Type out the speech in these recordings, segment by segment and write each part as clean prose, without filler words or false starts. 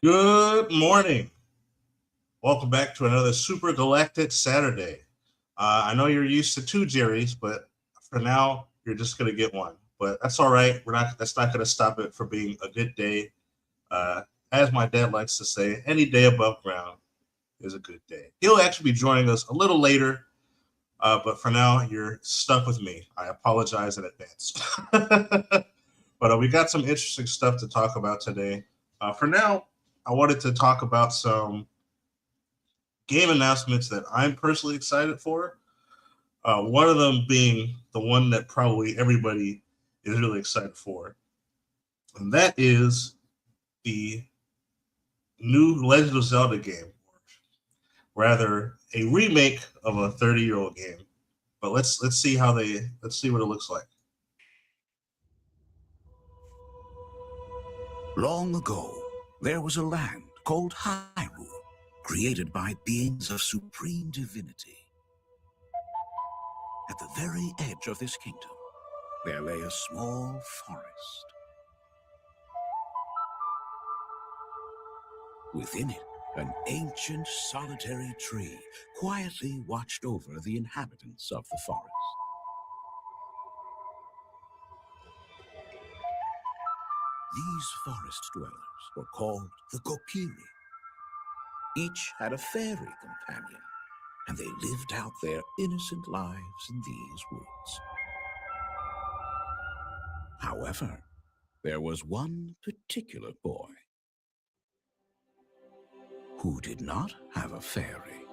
Good morning. Welcome back to another Super Galactic Saturday. I know you're used to two Jerry's, but for now, you're just gonna get one. But that's all right. We're not. That's not gonna stop it from being a good day. Uh, as my dad likes to say, any day above ground is a good day. He'll actually be joining us a little later, but for now, you're stuck with me. I apologize in advance. But we got some interesting stuff to talk about today. For now, I wanted to talk about some game announcements that I'm personally excited for. One of them being the one that probably everybody is really excited for, and that is the new Legend of Zelda game, or rather, a remake of a 30-year-old game. But let's see what it looks like. Long ago, there was a land called Hyrule, created by beings of supreme divinity. At the very edge of this kingdom, there lay a small forest. Within it, an ancient solitary tree quietly watched over the inhabitants of the forest. These forest dwellers were called the Kokiri. Each had a fairy companion, and they lived out their innocent lives in these woods. However, there was one particular boy who did not have a fairy.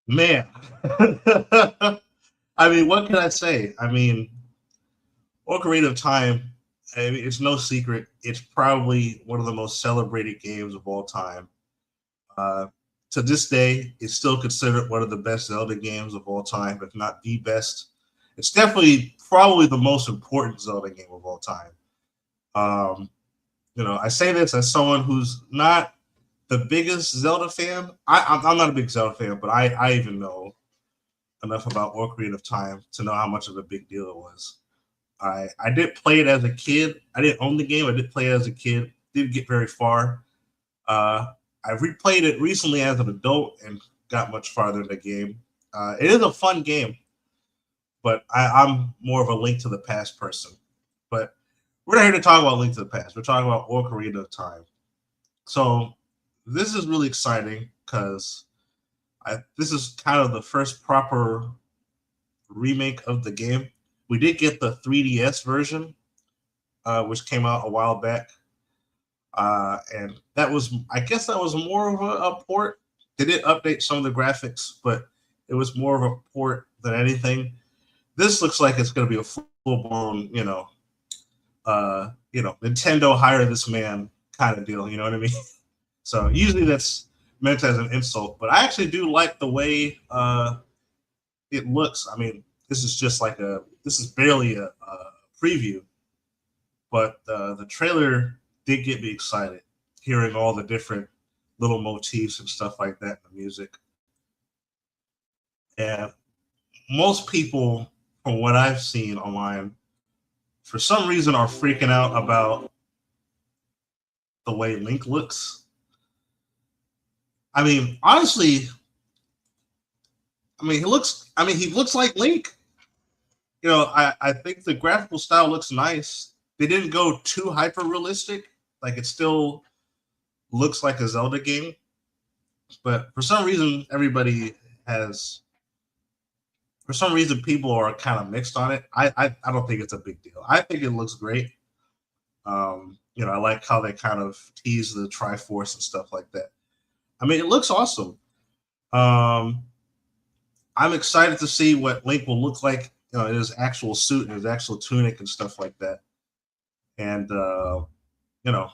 Man, I mean, what can I say? I mean, Ocarina of Time. I mean, it's no secret. It's probably one of the most celebrated games of all time. Uh, to this day, it's still considered one of the best Zelda games of all time, if not the best. It's definitely probably the most important Zelda game of all time. Um, I say this as someone who's not the biggest Zelda fan. I'm not a big Zelda fan, but I even know enough about Ocarina of Time to know how much of a big deal it was. I did play it as a kid. I didn't own the game. I did play it as a kid. Didn't get very far. Uh, I replayed it recently as an adult and got much farther in the game. It is a fun game, but I'm more of a Link to the Past person. But we're not here to talk about Link to the Past. We're talking about Ocarina of Time. So this is really exciting because this is kind of the first proper remake of the game. We did get the 3DS version, which came out a while back. And that was, I guess, that was more of a port. They did update some of the graphics, but it was more of a port than anything. This looks like it's going to be a full blown, Nintendo hire this man kind of deal. You know what I mean? So usually that's meant as an insult, but I actually do like the way it looks. I mean, this is barely a preview, but the trailer did get me excited, hearing all the different little motifs and stuff like that in the music. And most people, from what I've seen online, for some reason are freaking out about the way Link looks. I mean, honestly, he looks like Link. I think the graphical style looks nice. They didn't go too hyper realistic. Like it still looks like a Zelda game. But for some reason people are kind of mixed on it. I don't think it's a big deal. I think it looks great. I like how they kind of tease the Triforce and stuff like that. I mean, it looks awesome. Um, I'm excited to see what Link will look like, in his actual suit and his actual tunic and stuff like that. And you know,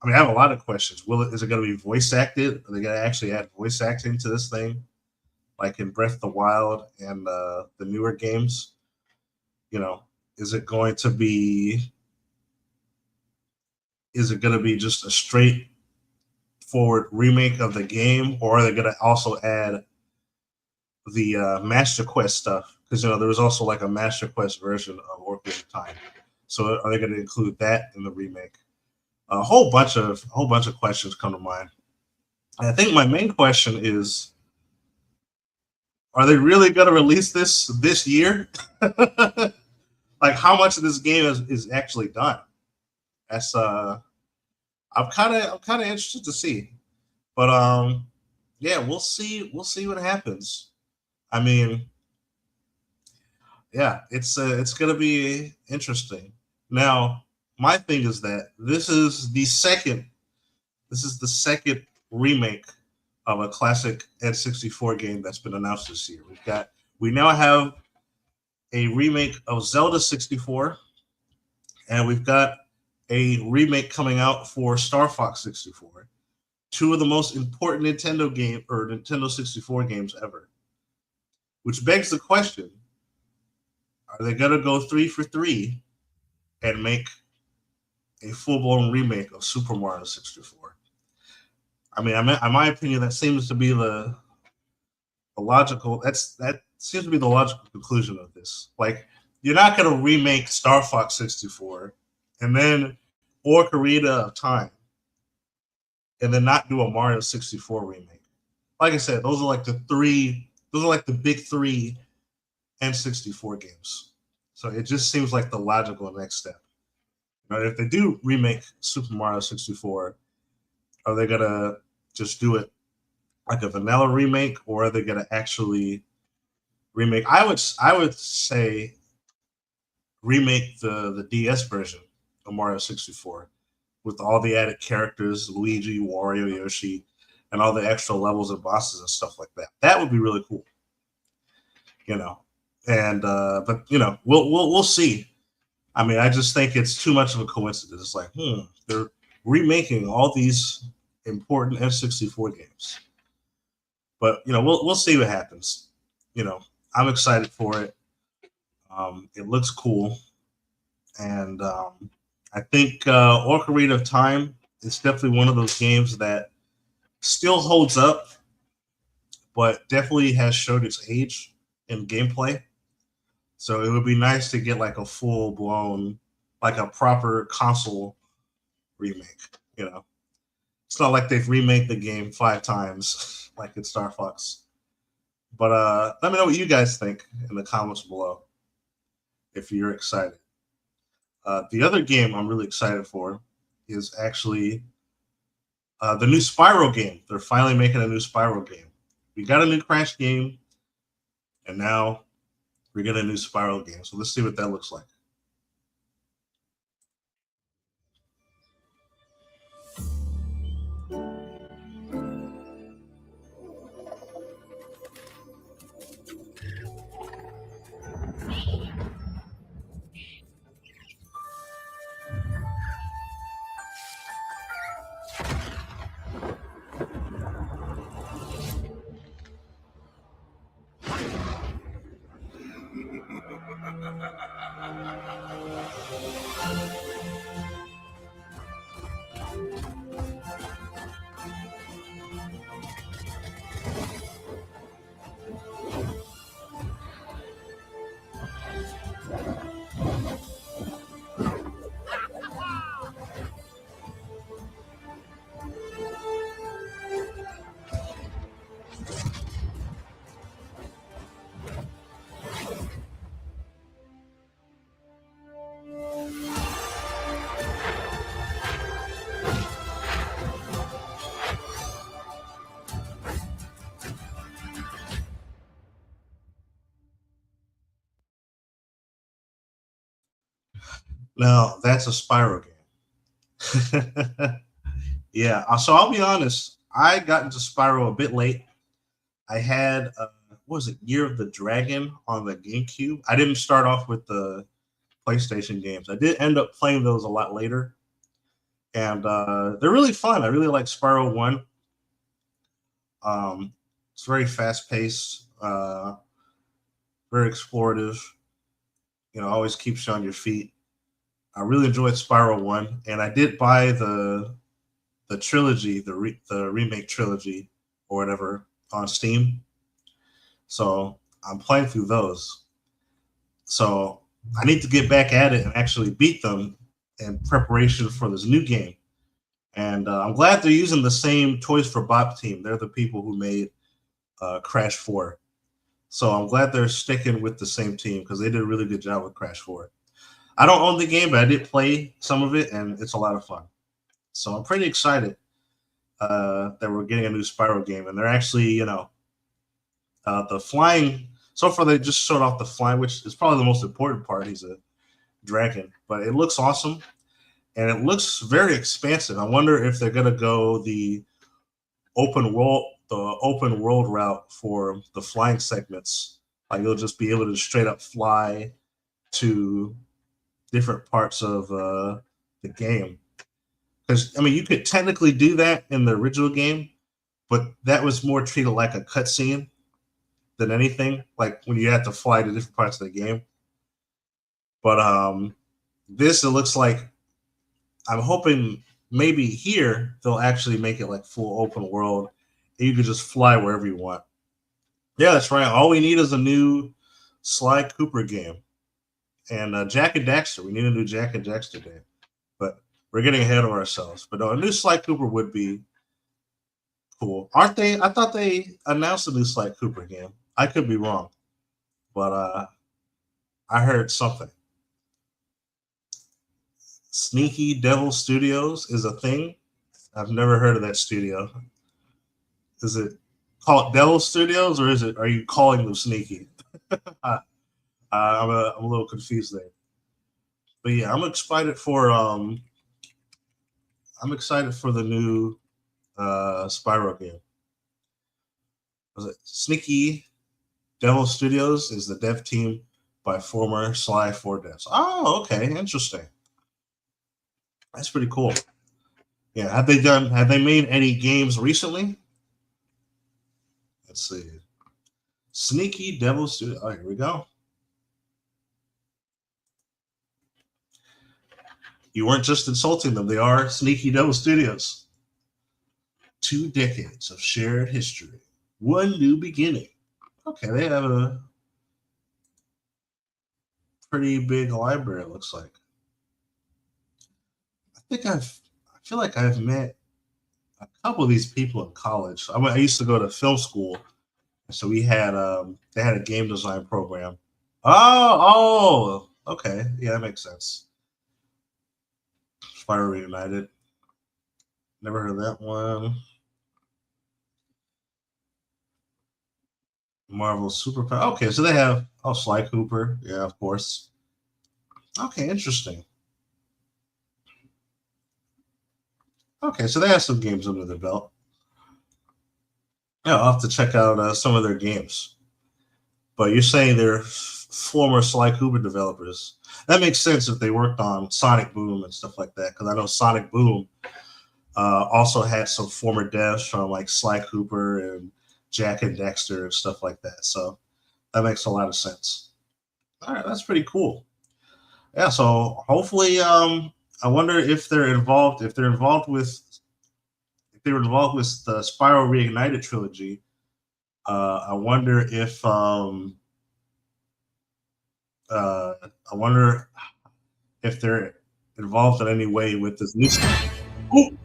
I mean, I have a lot of questions. Is it going to be voice acted? Are they going to actually add voice acting to this thing, like in Breath of the Wild and the newer games? You know, is it going to be? Is it going to be just a straight forward remake of the game, or are they going to also add the Master Quest stuff? Because there was also like a Master Quest version of Ocarina of Time. So are they going to include that in the remake? A whole bunch of questions come to mind. And I think my main question is: are they really going to release this year? Like, how much of this game is actually done? That's I'm kind of interested to see. But yeah, we'll see what happens. I mean, yeah, it's gonna be interesting. Now, my thing is that this is the second remake of a classic N64 game that's been announced this year. We now have a remake of Zelda 64, and we've got a remake coming out for Star Fox 64. Two of the most important Nintendo 64 games ever. Which begs the question: are they gonna go 3 for 3 and make a full blown remake of Super Mario 64? I mean, in my opinion, that seems to be that seems to be the logical conclusion of this. Like, you're not gonna remake Star Fox 64 and then Ocarina of Time and then not do a Mario 64 remake. Like I said, those are like the big three N64 games. So it just seems like the logical next step. If they do remake Super Mario 64, are they gonna just do it like a vanilla remake, or are they gonna actually remake? I would say remake the DS version of Mario 64 with all the added characters, Luigi, Wario, Yoshi, and all the extra levels and bosses and stuff like that. That would be really cool. You know, and but we'll see. I mean, I just think it's too much of a coincidence. It's like, they're remaking all these important N64 games, but we'll see what happens. I'm excited for it. It looks cool, and I think Ocarina of Time is definitely one of those games that still holds up, but definitely has showed its age in gameplay. So it would be nice to get like a full blown, like a proper console remake. It's not like they've remade the game 5 times like in Star Fox. But let me know what you guys think in the comments below if you're excited. The other game I'm really excited for is actually the new Spyro game. They're finally making a new Spyro game. We got a new Crash game, and now we get a new Spyro game. So let's see what that looks like. Now that's a Spyro game. Yeah. So I'll be honest. I got into Spyro a bit late. I had what was it, Year of the Dragon on the GameCube. I didn't start off with the PlayStation games. I did end up playing those a lot later, and they're really fun. I really like Spyro One. It's very fast paced, very explorative. Always keeps you on your feet. I really enjoyed Spyro One, and I did buy the trilogy, the remake trilogy or whatever on Steam. So I'm playing through those. So I need to get back at it and actually beat them in preparation for this new game. And I'm glad they're using the same Toys for Bob team. They're the people who made Crash 4. So I'm glad they're sticking with the same team because they did a really good job with Crash 4. I don't own the game, but I did play some of it, and it's a lot of fun. So I'm pretty excited that we're getting a new Spyro game. And they're actually, the flying. So far, they just showed off the flying, which is probably the most important part. He's a dragon, but it looks awesome. And it looks very expansive. I wonder if they're gonna go the open world route for the flying segments. Like you'll just be able to straight up fly to different parts of the game. Because you could technically do that in the original game, but that was more treated like a cutscene than anything. Like when you had to fly to different parts of the game. But this, it looks like, I'm hoping maybe here they'll actually make it like full open world and you can just fly wherever you want. Yeah, that's right. All we need is a new Sly Cooper game. And Jack and Daxter. We need a new Jack and Daxter game. But we're getting ahead of ourselves. But a new Sly Cooper would be cool. Aren't they? I thought they announced a new Sly Cooper game. I could be wrong. But I heard something. Sneaky Devil Studios is a thing. I've never heard of that studio. Is it called Devil Studios, or are you calling them sneaky? I'm a little confused there. But yeah, I'm excited for the new Spyro game. Was it Sneaky Devil Studios is the dev team by former Sly 4 devs. Oh, okay, interesting. That's pretty cool. Yeah, have they made any games recently? Let's see. Sneaky Devil Studio. Oh, here we go. You weren't just insulting them. They are Sneaky Devil Studios. 2 decades of shared history. One new beginning. Okay, they have a pretty big library, it looks like. I feel like I've met a couple of these people in college. I used to go to film school, so we had they had a game design program. Oh, okay, yeah, that makes sense. Spyro Reunited. Never heard of that one. Marvel Superpower. Okay, so they have Sly Cooper. Yeah, of course. Okay, interesting. Okay, so they have some games under their belt. Yeah, I'll have to check out some of their games. But you're saying they're former Sly Cooper developers. That makes sense if they worked on Sonic Boom and stuff like that, because I know Sonic Boom also had some former devs from like Sly Cooper and Jack and Daxter and stuff like that. So that makes a lot of sense. All right, that's pretty cool. Yeah, so hopefully, I wonder if they're involved. If they were involved with the Spyro Reignited trilogy, I wonder if I wonder if they're involved in any way with this new. Ooh,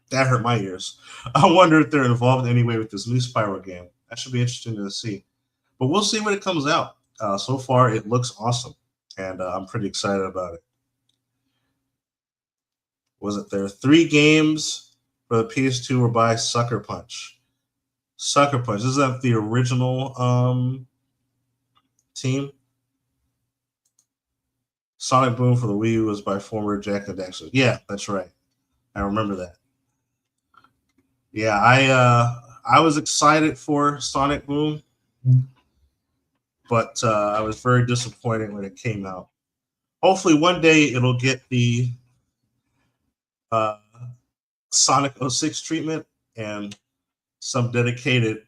that hurt my ears. I wonder if they're involved in any way with this new Spyro game. That should be interesting to see. But we'll see when it comes out. So far, it looks awesome, and I'm pretty excited about it. Was it there? 3 games for the PS2 were by Sucker Punch. Sucker Punch. Is that the original team? Sonic Boom for the Wii U was by former Jack and Daxter. Yeah, that's right. I remember that. Yeah, I was excited for Sonic Boom, but I was very disappointed when it came out. Hopefully, one day it'll get the uh, Sonic '06 treatment, and some dedicated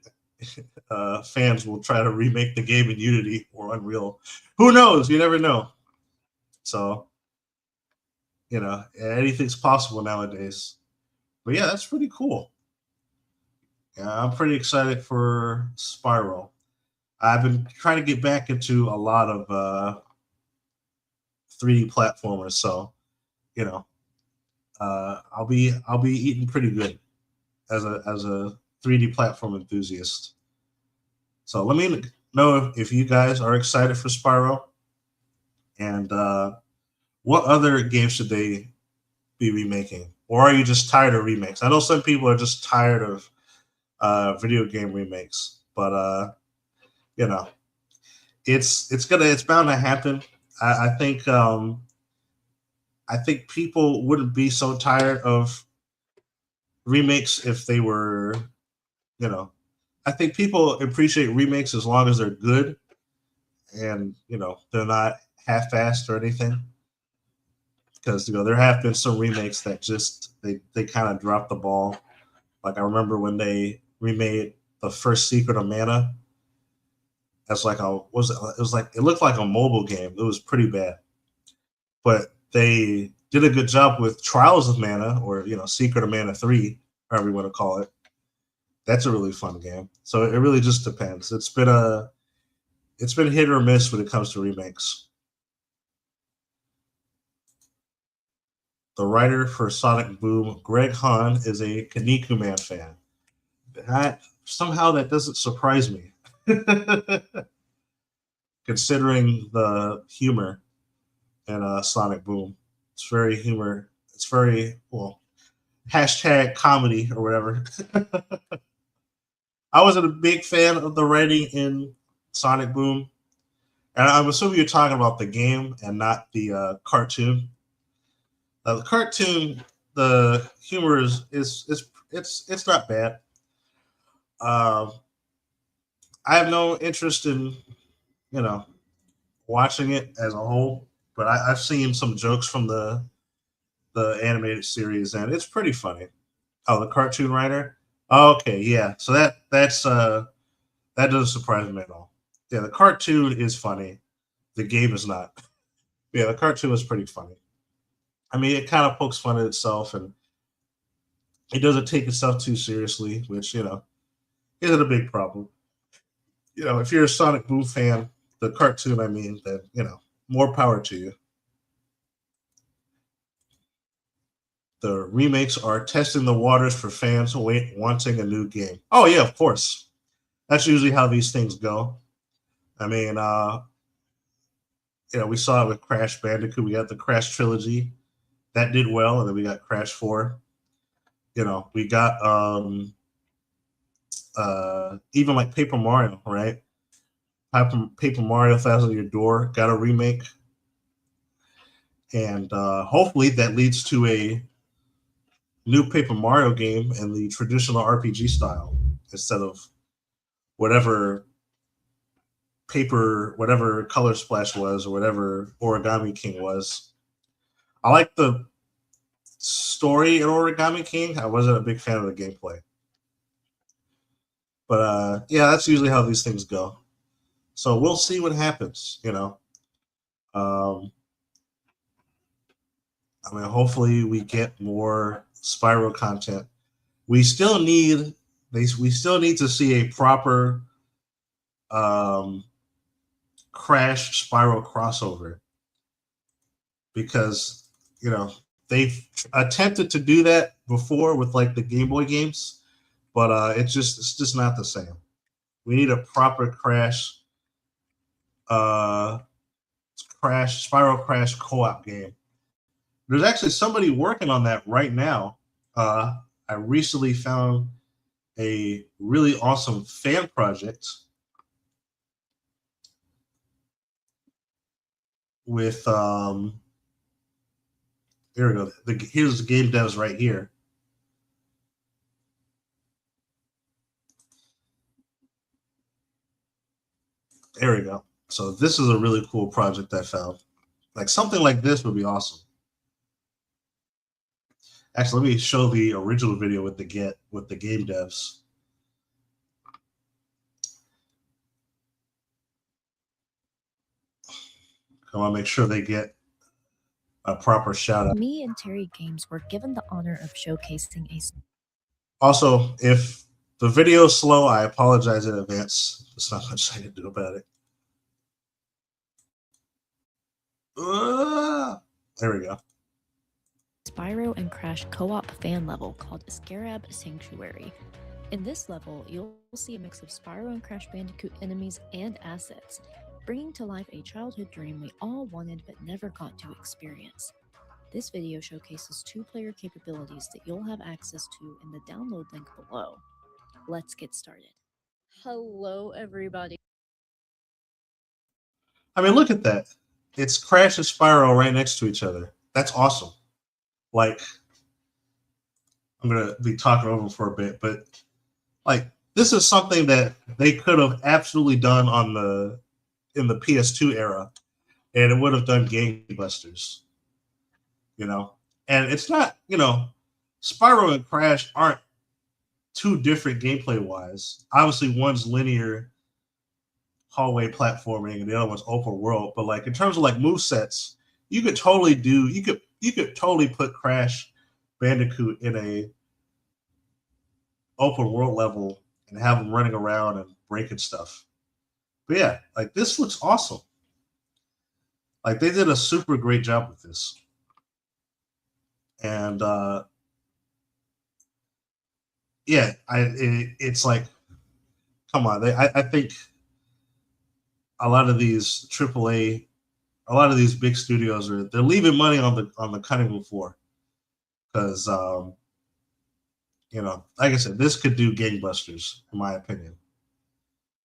fans will try to remake the game in Unity or Unreal. Who knows? You never know. So, anything's possible nowadays. But yeah, that's pretty cool. Yeah, I'm pretty excited for Spyro. I've been trying to get back into a lot of 3D platformers, so you know, I'll be eating pretty good as a 3D platform enthusiast. So let me know if you guys are excited for Spyro, and what other games should they be remaking, or are you just tired of remakes? I know some people are just tired of video game remakes, but you know, it's bound to happen. I think people wouldn't be so tired of remakes if they were, you know, I think people appreciate remakes as long as they're good and they're not half-assed or anything. Because there have been some remakes that just they kind of dropped the ball. Like I remember when they remade the first Secret of Mana as like a it was like it looked like a mobile game. It was pretty bad, but they did a good job with Trials of Mana, or Secret of Mana 3, however you want to call it. That's a really fun game. So it really just depends. It's been hit or miss when it comes to remakes. The writer for Sonic Boom, Greg Hahn, is a Kaneko Man fan. That doesn't surprise me, considering the humor in Sonic Boom. It's very humor. It's very well hashtag comedy or whatever. I wasn't a big fan of the writing in Sonic Boom, and I'm assuming you're talking about the game and not the cartoon. The cartoon, the humor is not bad. Uh, I have no interest in you know watching it as a whole, but I've seen some jokes from the animated series, and it's pretty funny. Oh, the cartoon writer. Oh, okay, yeah. So that doesn't surprise me at all. Yeah, the cartoon is funny. The game is not. Yeah, the cartoon is pretty funny. I mean, it kind of pokes fun at itself, and it doesn't take itself too seriously, which isn't a big problem. If you're a Sonic Boom fan, the cartoon, I mean, then more power to you. The remakes are testing the waters for fans wanting a new game. Oh yeah, of course. That's usually how these things go. I mean, we saw it with Crash Bandicoot. We got the Crash trilogy that did well, and then we got Crash 4. We got even like Paper Mario, right? Paper Mario Thousand Year Door got a remake, and hopefully that leads to a new Paper Mario game in the traditional RPG style instead of whatever whatever Color Splash was, or whatever Origami King was. I like the story in Origami King. I wasn't a big fan of the gameplay, but yeah, that's usually how these things go. So we'll see what happens. Um, I mean, hopefully we get more Spyro content. We still need we still need to see a proper um, Crash Spyro crossover, because they've attempted to do that before with like the Game Boy games, but it's just not the same. We need a proper uh, Spyro Crash co-op game. There's actually somebody working on that right now. I recently found a really awesome fan project with here we go. Here's the game devs right here. There we go. So this is a really cool project I found. Like something like this would be awesome. Actually, let me show the original video with the game devs. I want to make sure they get a proper shout out. Me and Terry Games were given the honor of showcasing a. Also, if the video is slow, I apologize in advance. There's not much I can do about it. There we go. Spyro and Crash co-op fan level called Scarab Sanctuary. In this level, you'll see a mix of Spyro and Crash Bandicoot enemies and assets, bringing to life a childhood dream we all wanted but never got to experience. This video showcases 2-player capabilities that you'll have access to in the download link below. Let's get started. Hello, everybody. I mean, look at that. It's Crash and Spyro right next to each other. That's awesome. Like, I'm going to be talking over for a bit, but like, this is something that they could have absolutely done in the PS2 era, and it would have done gangbusters. You know, and it's not, you know, Spyro and Crash aren't too different gameplay wise. Obviously, one's linear hallway platforming, and the other one's open world. But like in terms of like movesets, you could totally put Crash Bandicoot in a open world level and have them running around and breaking stuff. But yeah, like this looks awesome. Like they did a super great job with this. And yeah, it's like, come on. I think a lot of these AAA, a lot of these big studios they're leaving money on the cutting room floor because you know, like I said, this could do gangbusters in my opinion.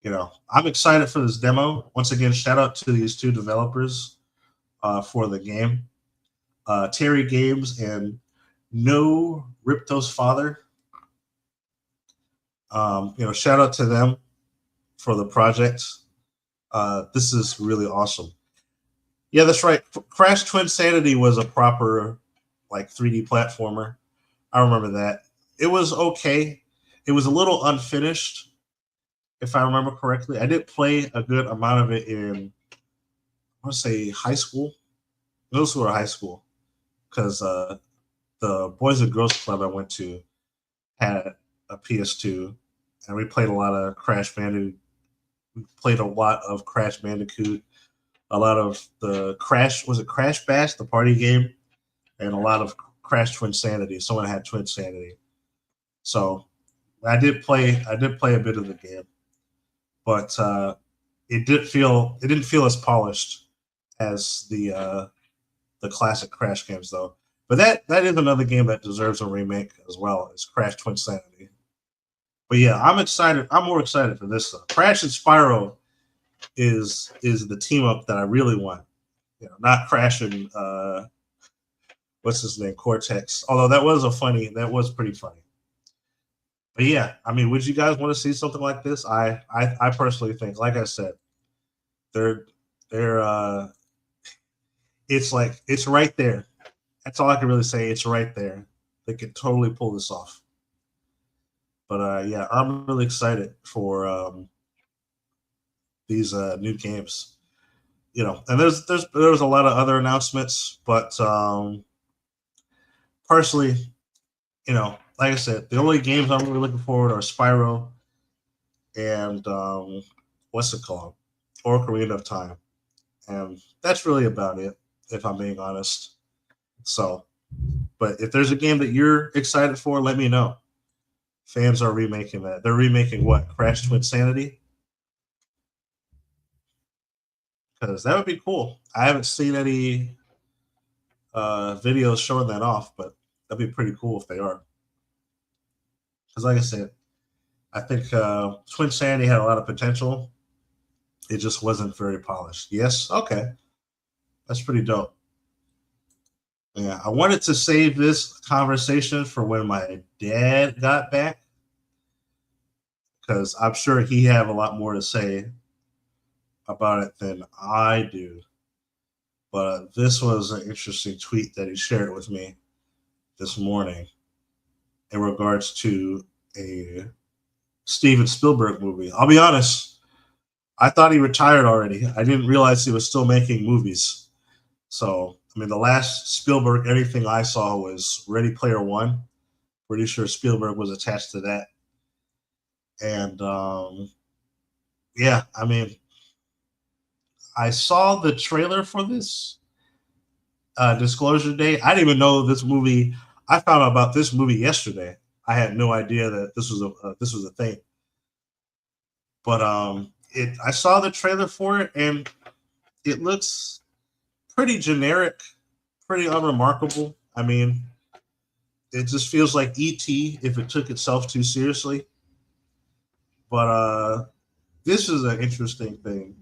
You know, I'm excited for this demo. Once again, shout out to these 2 developers for the game. Terry Games and No Ripto's father. You know, shout out to them for the project. This is really awesome. Yeah, that's right. Crash Twinsanity was a proper like 3D platformer. I remember that. It was okay. It was a little unfinished, if I remember correctly. I did play a good amount of it in, I want to say high school, middle school or high school. Because the Boys and Girls Club I went to had a PS2, and we played a lot of Crash Bandicoot. We played a lot of Crash Bandicoot, a lot of the Crash Bash, the party game, and a lot of Crash Twinsanity. Someone had Twinsanity, so I did play a bit of the game, but it didn't feel as polished as the classic Crash games, though. But that is another game that deserves a remake as well as Crash Twinsanity. But yeah, I'm excited. I'm more excited for this stuff. Crash and Spyro is the team up that I really want. You know, not Crash and what's his name, Cortex. Although that was pretty funny. But yeah, I mean, would you guys want to see something like this? I personally think, like I said, they're it's like it's right there. That's all I can really say. It's right there. They could totally pull this off. But yeah, I'm really excited for these new games. You know, and there's a lot of other announcements, but personally, you know, like I said, the only games I'm really looking forward are Spyro and what's it called, Ocarina of Time, and that's really about it, if I'm being honest. So, but if there's a game that you're excited for, let me know. Fans are remaking that. They're remaking what? Crash Twinsanity? Because that would be cool. I haven't seen any videos showing that off, but that'd be pretty cool if they are. Because like I said, I think Twinsanity had a lot of potential. It just wasn't very polished. Yes? Okay. That's pretty dope. Yeah, I wanted to save this conversation for when my dad got back, because I'm sure he have a lot more to say about it than I do. But this was an interesting tweet that he shared with me this morning in regards to a Steven Spielberg movie. I'll be honest, I thought he retired already. I didn't realize he was still making movies. So, I mean, the last Spielberg anything I saw was Ready Player One. Pretty sure Spielberg was attached to that. And yeah, I mean, I saw the trailer for this Disclosure Day. I didn't even know this movie. I found out about this movie yesterday. I had no idea that this was a thing. But I saw the trailer for it, and it looks pretty generic, pretty unremarkable. I mean, it just feels like E.T. if it took itself too seriously. But this is an interesting thing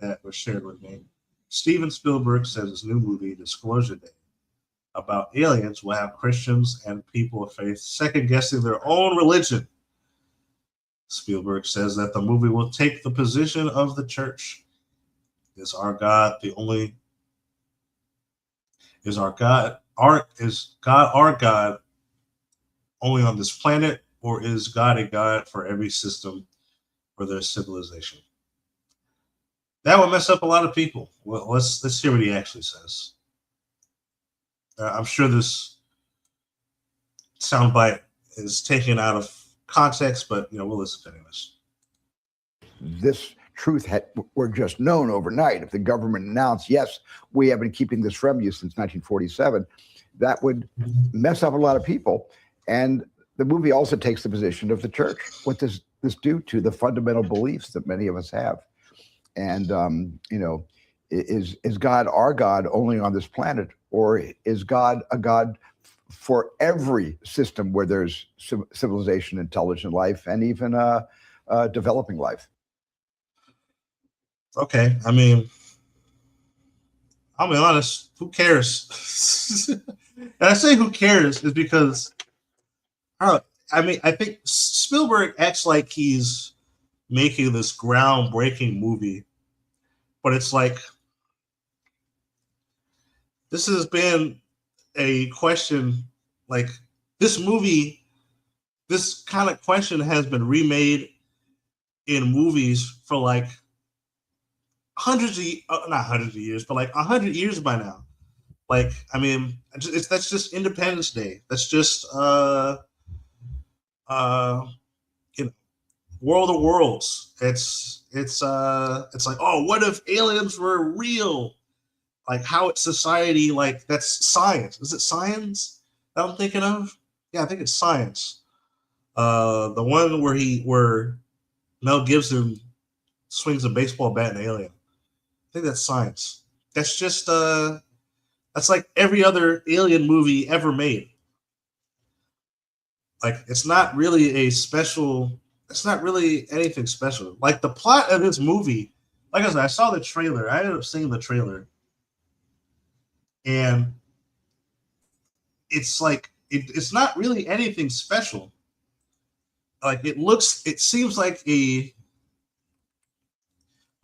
that was shared with me. Steven Spielberg says his new movie, Disclosure Day, about aliens will have Christians and people of faith second guessing their own religion. Spielberg says that the movie will take the position of the church. Is our God the only? Is God our God only on this planet, or is God a God for every system for their civilization? That would mess up a lot of people. Well, let's hear what he actually says. I'm sure this soundbite is taken out of context, but we'll listen to this. This truth were just known overnight. If the government announced, yes, we have been keeping this from you since 1947, that would mess up a lot of people. And the movie also takes the position of the church. What does this do to the fundamental beliefs that many of us have? And, is God our God only on this planet, or is God a God for every system where there's civilization, intelligent life, and even developing life? Okay, I'll be honest, who cares? And I say who cares is because, I think Spielberg acts like he's making this groundbreaking movie, but it's like, this has been a question, like this movie, this kind of question has been remade in movies for like not hundreds of years, but like 100 years by now. Like, that's just Independence Day. That's just World of Worlds. It's like, oh, what if aliens were real? Like, how it's society, like, that's science. Is it science that I'm thinking of? Yeah, I think it's science. The one where Mel Gibson swings a baseball bat in Alien. I think that's science. That's just that's like every other alien movie ever made. Like, it's not really anything special. Like, the plot of this movie, like I said, I saw the trailer. I ended up seeing the trailer. And it's like, it's not really anything special. Like, it seems like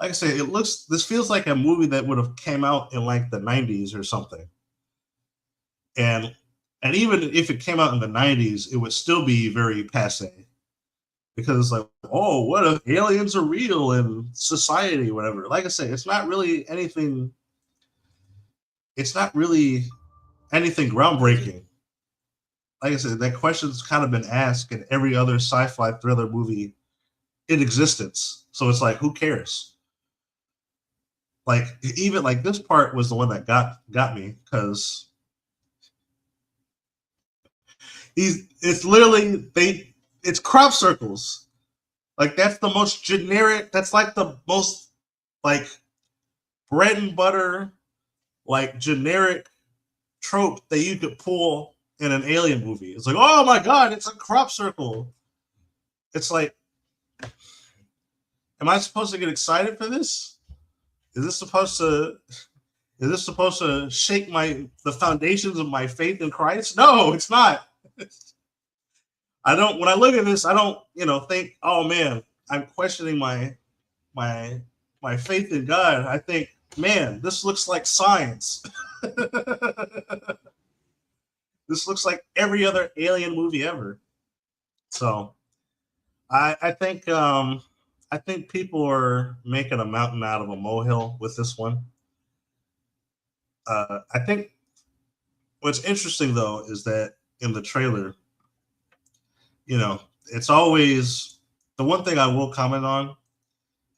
like I said, this feels like a movie that would have came out in like the 90s or something. And even if it came out in the 90s, it would still be very passe. Because it's like, oh, what if aliens are real in society, whatever. Like I say, it's not really anything groundbreaking. Like I said, that question's kind of been asked in every other sci-fi thriller movie in existence. So it's like, who cares? Like, even like this part was the one that got me, because it's crop circles. Like, that's the most generic, that's like the most like bread and butter, like generic trope that you could pull in an alien movie. It's like, oh my God, it's a crop circle. It's like, am I supposed to get excited for this? Is this supposed to shake the foundations of my faith in Christ? No, it's not. When I look at this, I don't, think, oh man, I'm questioning my my faith in God, I think, man, this looks like science. This looks like every other alien movie ever. So I think people are making a mountain out of a molehill with this one. I think what's interesting though is that in the trailer, it's always the one thing I will comment on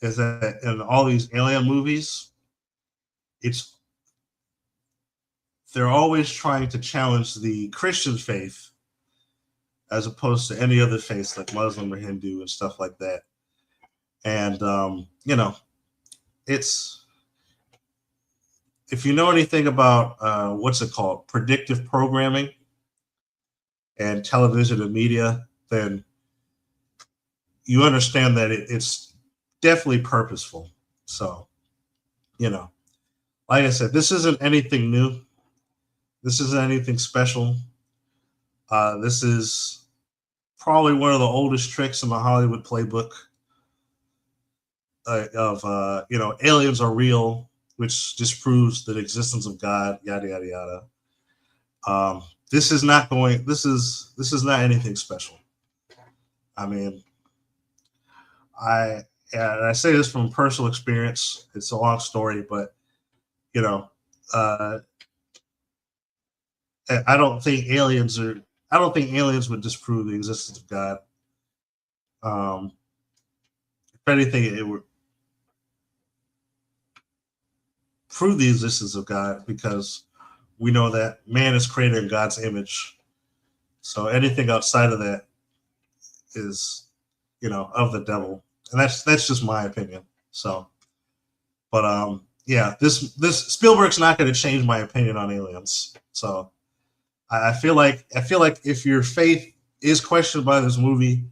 is that in all these alien movies, it's they're always trying to challenge the Christian faith as opposed to any other faiths like Muslim or Hindu and stuff like that. And it's if you know anything about what's it called, predictive programming and television and media, then you understand that it's definitely purposeful. So, like I said, this isn't anything new. This isn't anything special. This is probably one of the oldest tricks in the Hollywood playbook of aliens are real, which disproves the existence of God. Yada yada yada. This is not not anything special. I mean, I say this from personal experience. It's a long story, but I don't think aliens would disprove the existence of God. If anything, it would prove the existence of God because we know that man is created in God's image. So anything outside of that is, of the devil, and that's just my opinion. So, but yeah, this Spielberg's not going to change my opinion on aliens. So, I feel like if your faith is questioned by this movie,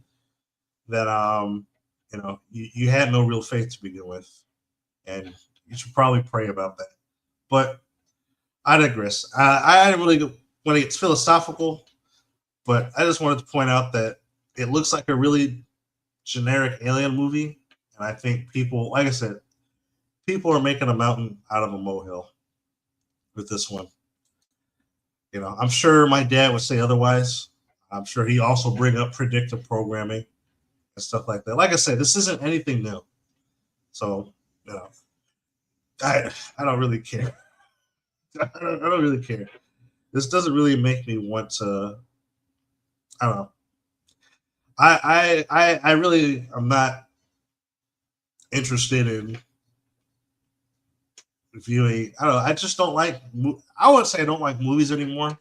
then you had no real faith to begin with, and you should probably pray about that. But I digress. I didn't really want to get philosophical, but I just wanted to point out that it looks like a really generic alien movie, and I think people, like I said, people are making a mountain out of a molehill with this one. I'm sure my dad would say otherwise. I'm sure he also bring up predictive programming and stuff like that. Like I said, this isn't anything new. So, I don't really care. I don't really care. This doesn't really make me want to. I don't know. I really am not interested in viewing. I don't know. I just don't like. I wouldn't say I don't like movies anymore.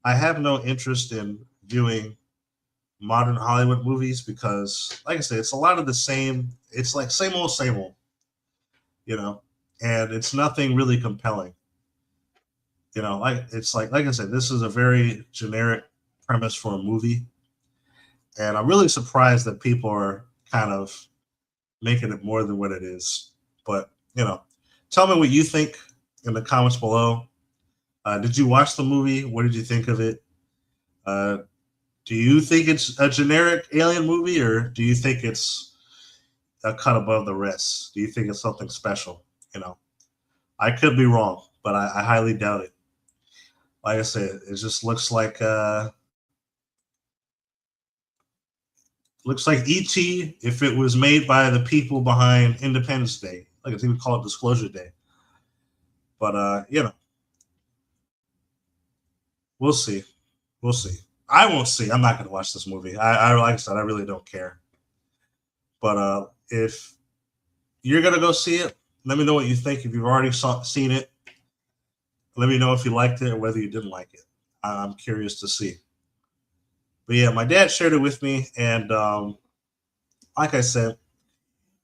I have no interest in viewing modern Hollywood movies because, like I said, it's a lot of the same. It's like same old, and it's nothing really compelling. Like I said, this is a very generic premise for a movie, and I'm really surprised that people are kind of making it more than what it is. But tell me what you think in the comments below. Did you watch the movie? What did you think of it? Do you think it's a generic alien movie, or do you think it's a cut above the rest? Do you think it's something special? I could be wrong, but I highly doubt it. Like I said, it just looks like E.T. if it was made by the people behind Independence Day. Like I think we call it Disclosure Day. But we'll see. We'll see. I won't see. I'm not going to watch this movie. I like I said, I really don't care. But if you're going to go see it, let me know what you think. If you've already seen it, let me know if you liked it or whether you didn't like it. I'm curious to see. But yeah, my dad shared it with me, and like I said,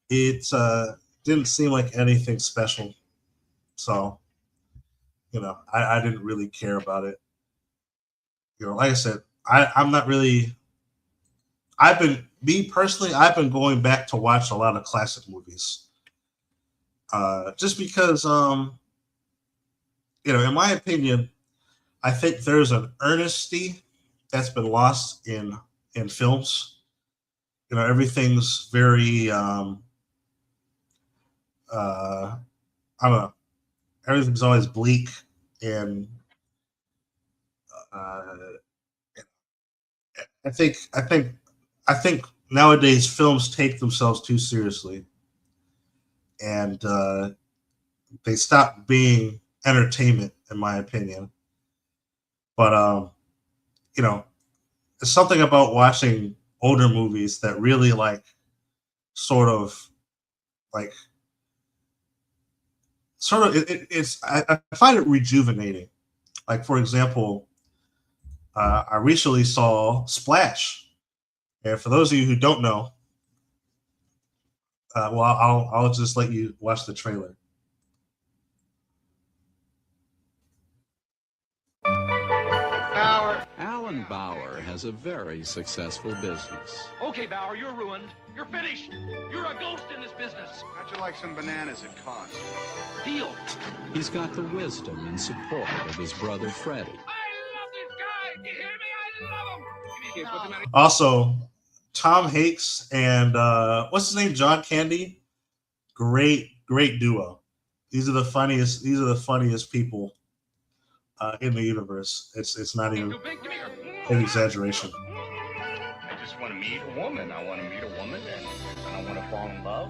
it didn't seem like anything special. So, I didn't really care about it. Like I said, I'm not really. I've been going back to watch a lot of classic movies, just because, in my opinion, I think there's an earnesty that's been lost in films. Everything's very I don't know. Everything's always bleak, and uh, I think nowadays films take themselves too seriously, and they stop being entertainment, in my opinion. But you know, there's something about watching older movies that really like sort of like it's I find it rejuvenating. Like for example, I recently saw Splash, and for those of you who don't know, well, I'll just let you watch the trailer. Alan Bauer has a very successful business. Okay, Bauer, you're ruined. You're finished. You're a ghost in this business. How'd you like some bananas at cost? Deal. He's got the wisdom and support of his brother Freddie. I love this guy. You hear me? I love him. Give me a kiss. What's the matter? Also, Tom Hanks and what's his name, John Candy, great duo. These are the funniest people in the universe. It's not even an exaggeration. I just want to meet a woman. I want to meet a woman, and I want to fall in love.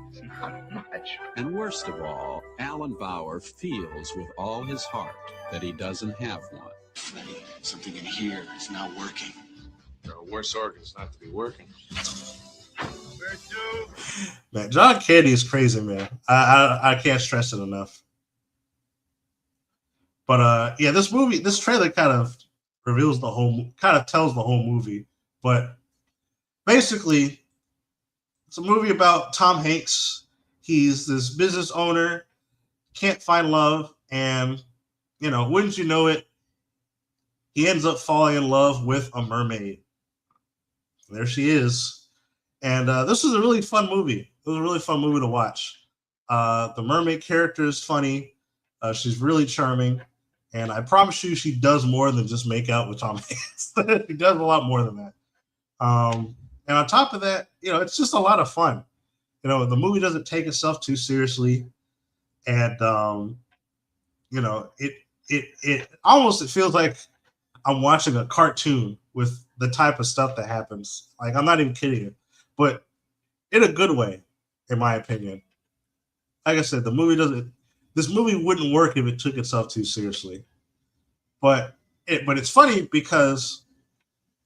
It's not much. And worst of all, Alan Bauer feels with all his heart that he doesn't have one. Freddie, something in here is not working. There are worse organs not to be working. Man, John Candy is crazy, man. I can't stress it enough. But yeah, this trailer kind of tells the whole movie. But basically, it's a movie about Tom Hanks. He's this business owner, can't find love, and wouldn't you know it, he ends up falling in love with a mermaid. There she is. And this was a really fun movie. It was a really fun movie to watch. The mermaid character is funny. She's really charming. And I promise you, she does more than just make out with Tom Hanks. She does a lot more than that. And on top of that, it's just a lot of fun. The movie doesn't take itself too seriously. And, it almost feels like I'm watching a cartoon with the type of stuff that happens. Like, I'm not even kidding you. But in a good way, in my opinion. Like I said, this movie wouldn't work if it took itself too seriously. But it's funny because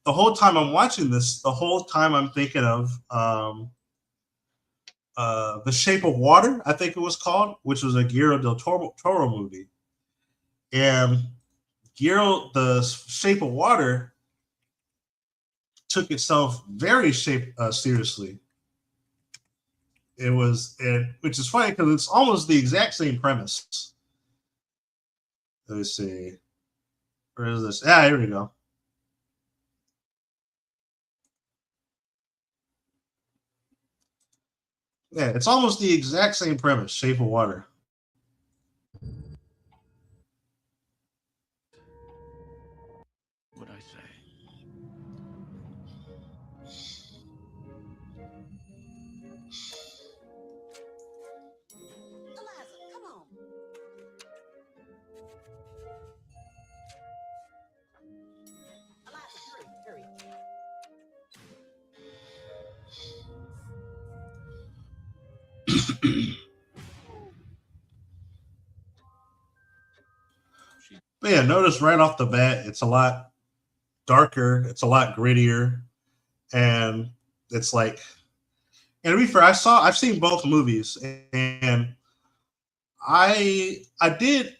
the whole time I'm watching this, the whole time I'm thinking of The Shape of Water, I think it was called, which was a Guillermo del Toro movie. And The Shape of Water took itself very seriously. It was, which is funny because it's almost the exact same premise. Let me see. Where is this? Yeah, here we go. Yeah, it's almost the exact same premise, Shape of Water. What I say. But yeah, notice right off the bat, it's a lot darker, it's a lot grittier, and it's like, and to be fair, I've seen both movies, and I did,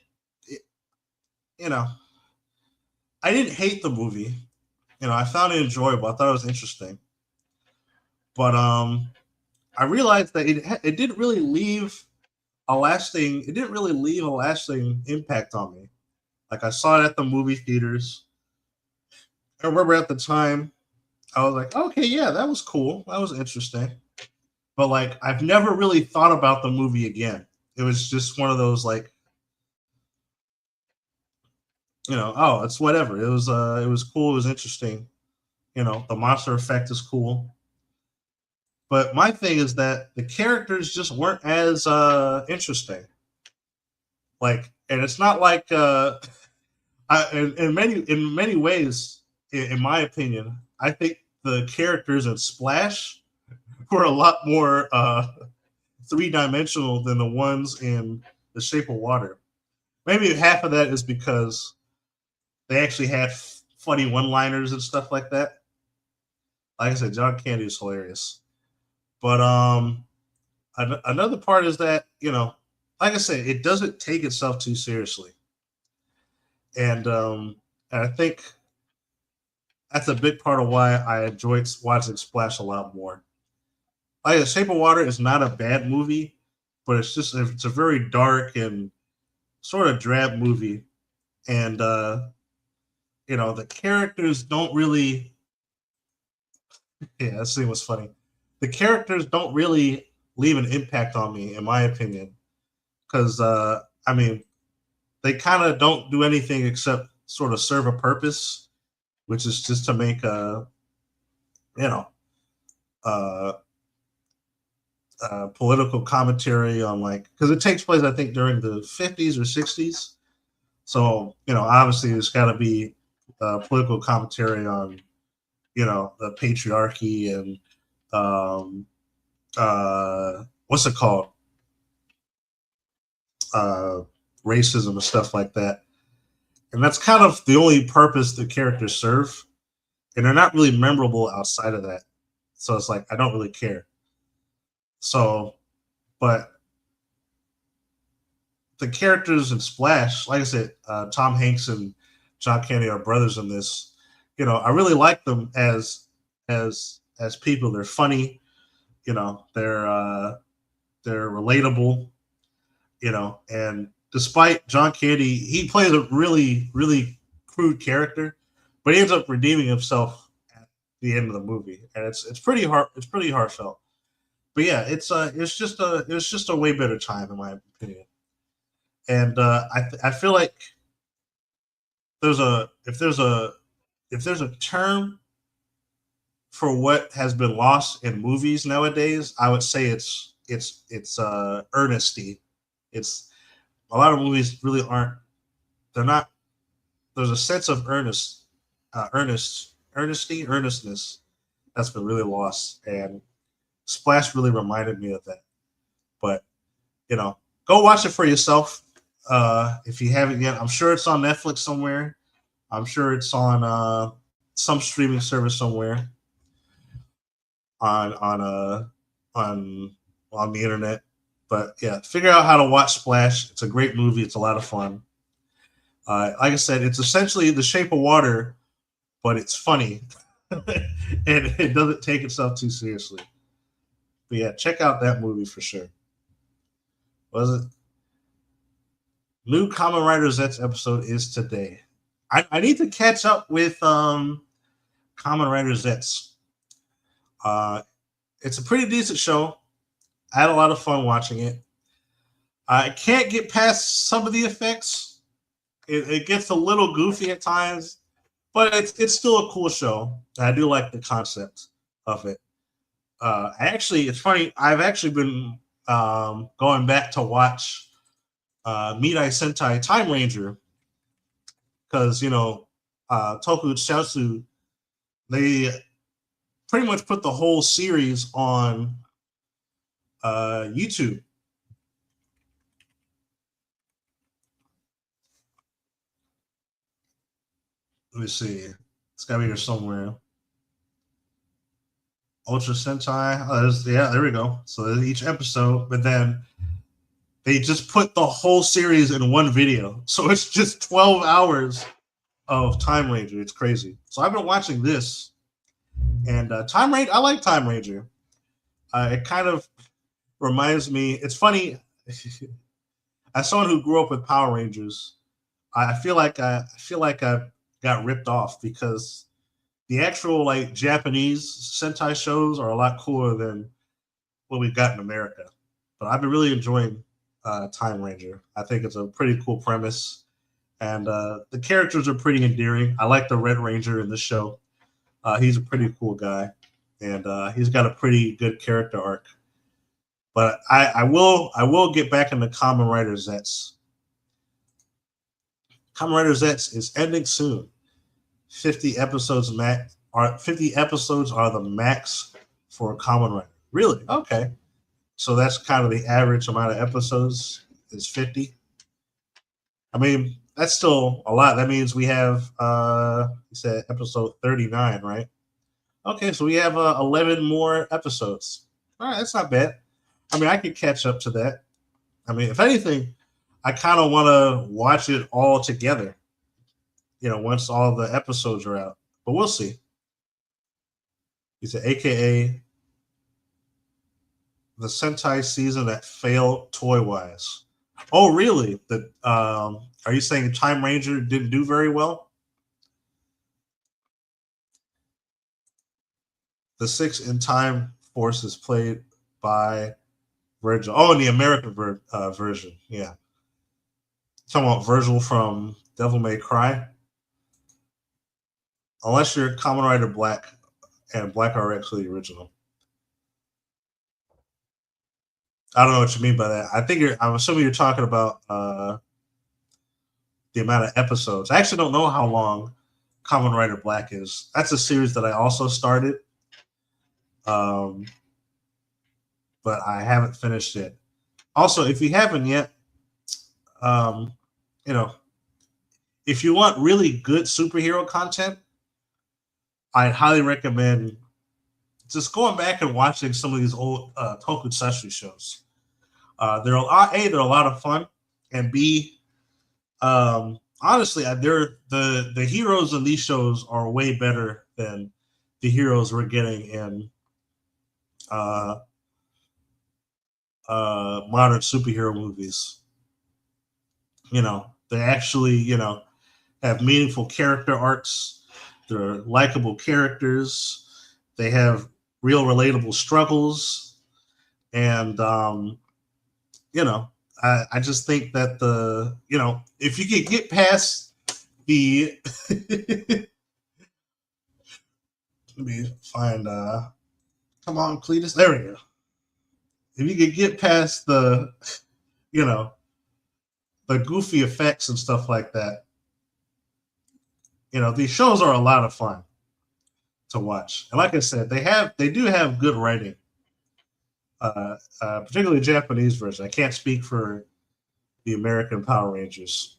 I didn't hate the movie. I found it enjoyable. I thought it was interesting, but I realized that it didn't really leave a lasting impact on me. Like, I saw it at the movie theaters. I remember at the time, I was like, okay, yeah, that was cool. That was interesting. But like, I've never really thought about the movie again. It was just one of those like, oh, it's whatever. It was cool. It was interesting. The monster effect is cool. But my thing is that the characters just weren't as interesting. Like, and it's not like in many ways, in my opinion, I think the characters in Splash were a lot more three-dimensional than the ones in The Shape of Water. Maybe half of that is because they actually had funny one-liners and stuff like that. Like I said, John Candy is hilarious. But another part is that, like I said, it doesn't take itself too seriously, and I think that's a big part of why I enjoyed watching Splash a lot more. Like The Shape of Water is not a bad movie, but it's a very dark and sort of drab movie, and the characters don't really. Yeah, that scene was funny. The characters don't really leave an impact on me, in my opinion, because I mean, they kind of don't do anything except sort of serve a purpose, which is just to make you know, uh, political commentary on, like, because it takes place, I think, during the 50s or 60s. So, obviously there's got to be political commentary on, the patriarchy and um, what's it called? Uh, Racism and stuff like that. And that's kind of the only purpose the characters serve. And they're not really memorable outside of that. So it's like, I don't really care. So, but the characters in Splash, like I said, Tom Hanks and John Candy are brothers in this. I really like them as people. They're funny. They're relatable. And despite John Candy, he plays a really, really crude character, but he ends up redeeming himself at the end of the movie, and it's pretty hard. It's pretty heartfelt. But yeah, it's just a way better time, in my opinion. And I feel like there's a if there's a if there's a term for what has been lost in movies nowadays, I would say it's earnesty. It's a lot of movies really aren't. They're not. There's a sense of earnestness that's been really lost, and Splash really reminded me of that. But go watch it for yourself if you haven't yet. I'm sure it's on Netflix somewhere. I'm sure it's on some streaming service somewhere on on uh on the internet. But yeah, figure out how to watch Splash. It's a great movie. It's a lot of fun. Like I said, it's essentially The Shape of Water, but it's funny, and it doesn't take itself too seriously. But yeah, check out that movie for sure. Was it? New Common Writers X episode is today. I need to catch up with Common Writers X. It's a pretty decent show. I had a lot of fun watching it. I can't get past some of the effects. It gets a little goofy at times, but it's still a cool show. I do like the concept of it. It's funny. I've actually been going back to watch Midai Sentai Time Ranger because Tokusatsu, they pretty much put the whole series on YouTube. Let me see. It's got to be here somewhere. Ultra Sentai. Oh, there we go. So each episode, but then they just put the whole series in one video. So it's just 12 hours of Time Ranger. It's crazy. So I've been watching this, and Time Ranger. I like Time Ranger. It kind of reminds me. It's funny. As someone who grew up with Power Rangers, I feel like I got ripped off because the actual like Japanese Sentai shows are a lot cooler than what we've got in America. But I've been really enjoying Time Ranger. I think it's a pretty cool premise, and the characters are pretty endearing. I like the Red Ranger in the show. He's a pretty cool guy. and he's got a pretty good character arc. But I will get back into Kamen Rider Zets. Kamen Rider Zets is ending soon. 50 episodes max. 50 episodes are the max for Kamen Rider. Really? Okay. So that's kind of the average amount of episodes is 50. I mean, that's still a lot. That means we have you said episode 39, right? Okay, so we have 11 more episodes. All right, that's not bad. I mean, I could catch up to that. I mean, if anything, I kind of want to watch it all together, once all the episodes are out. But we'll see. He said, AKA the Sentai season that failed toy-wise. Oh, really? Are you saying Time Ranger didn't do very well? The 6 in Time Force is played by Virgil. Oh, in the American version, yeah. Talking about Virgil from Devil May Cry. Unless you're Kamen Rider Black and Black RX for the original. I don't know what you mean by that. I'm assuming you're talking about the amount of episodes. I actually don't know how long Kamen Rider Black is. That's a series that I also started. But I haven't finished it. Also, if you haven't yet, if you want really good superhero content, I'd highly recommend just going back and watching some of these old tokusatsu shows. They're a lot of fun, and B, honestly, the heroes in these shows are way better than the heroes we're getting in modern superhero movies. They actually, have meaningful character arcs. They're likable characters. They have real relatable struggles. And, I just think that if you could get past the, let me find, come on, Cletus. There we go. If you could get past the, the goofy effects and stuff like that, these shows are a lot of fun to watch. And like I said, they do have good writing, particularly the Japanese version. I can't speak for the American Power Rangers.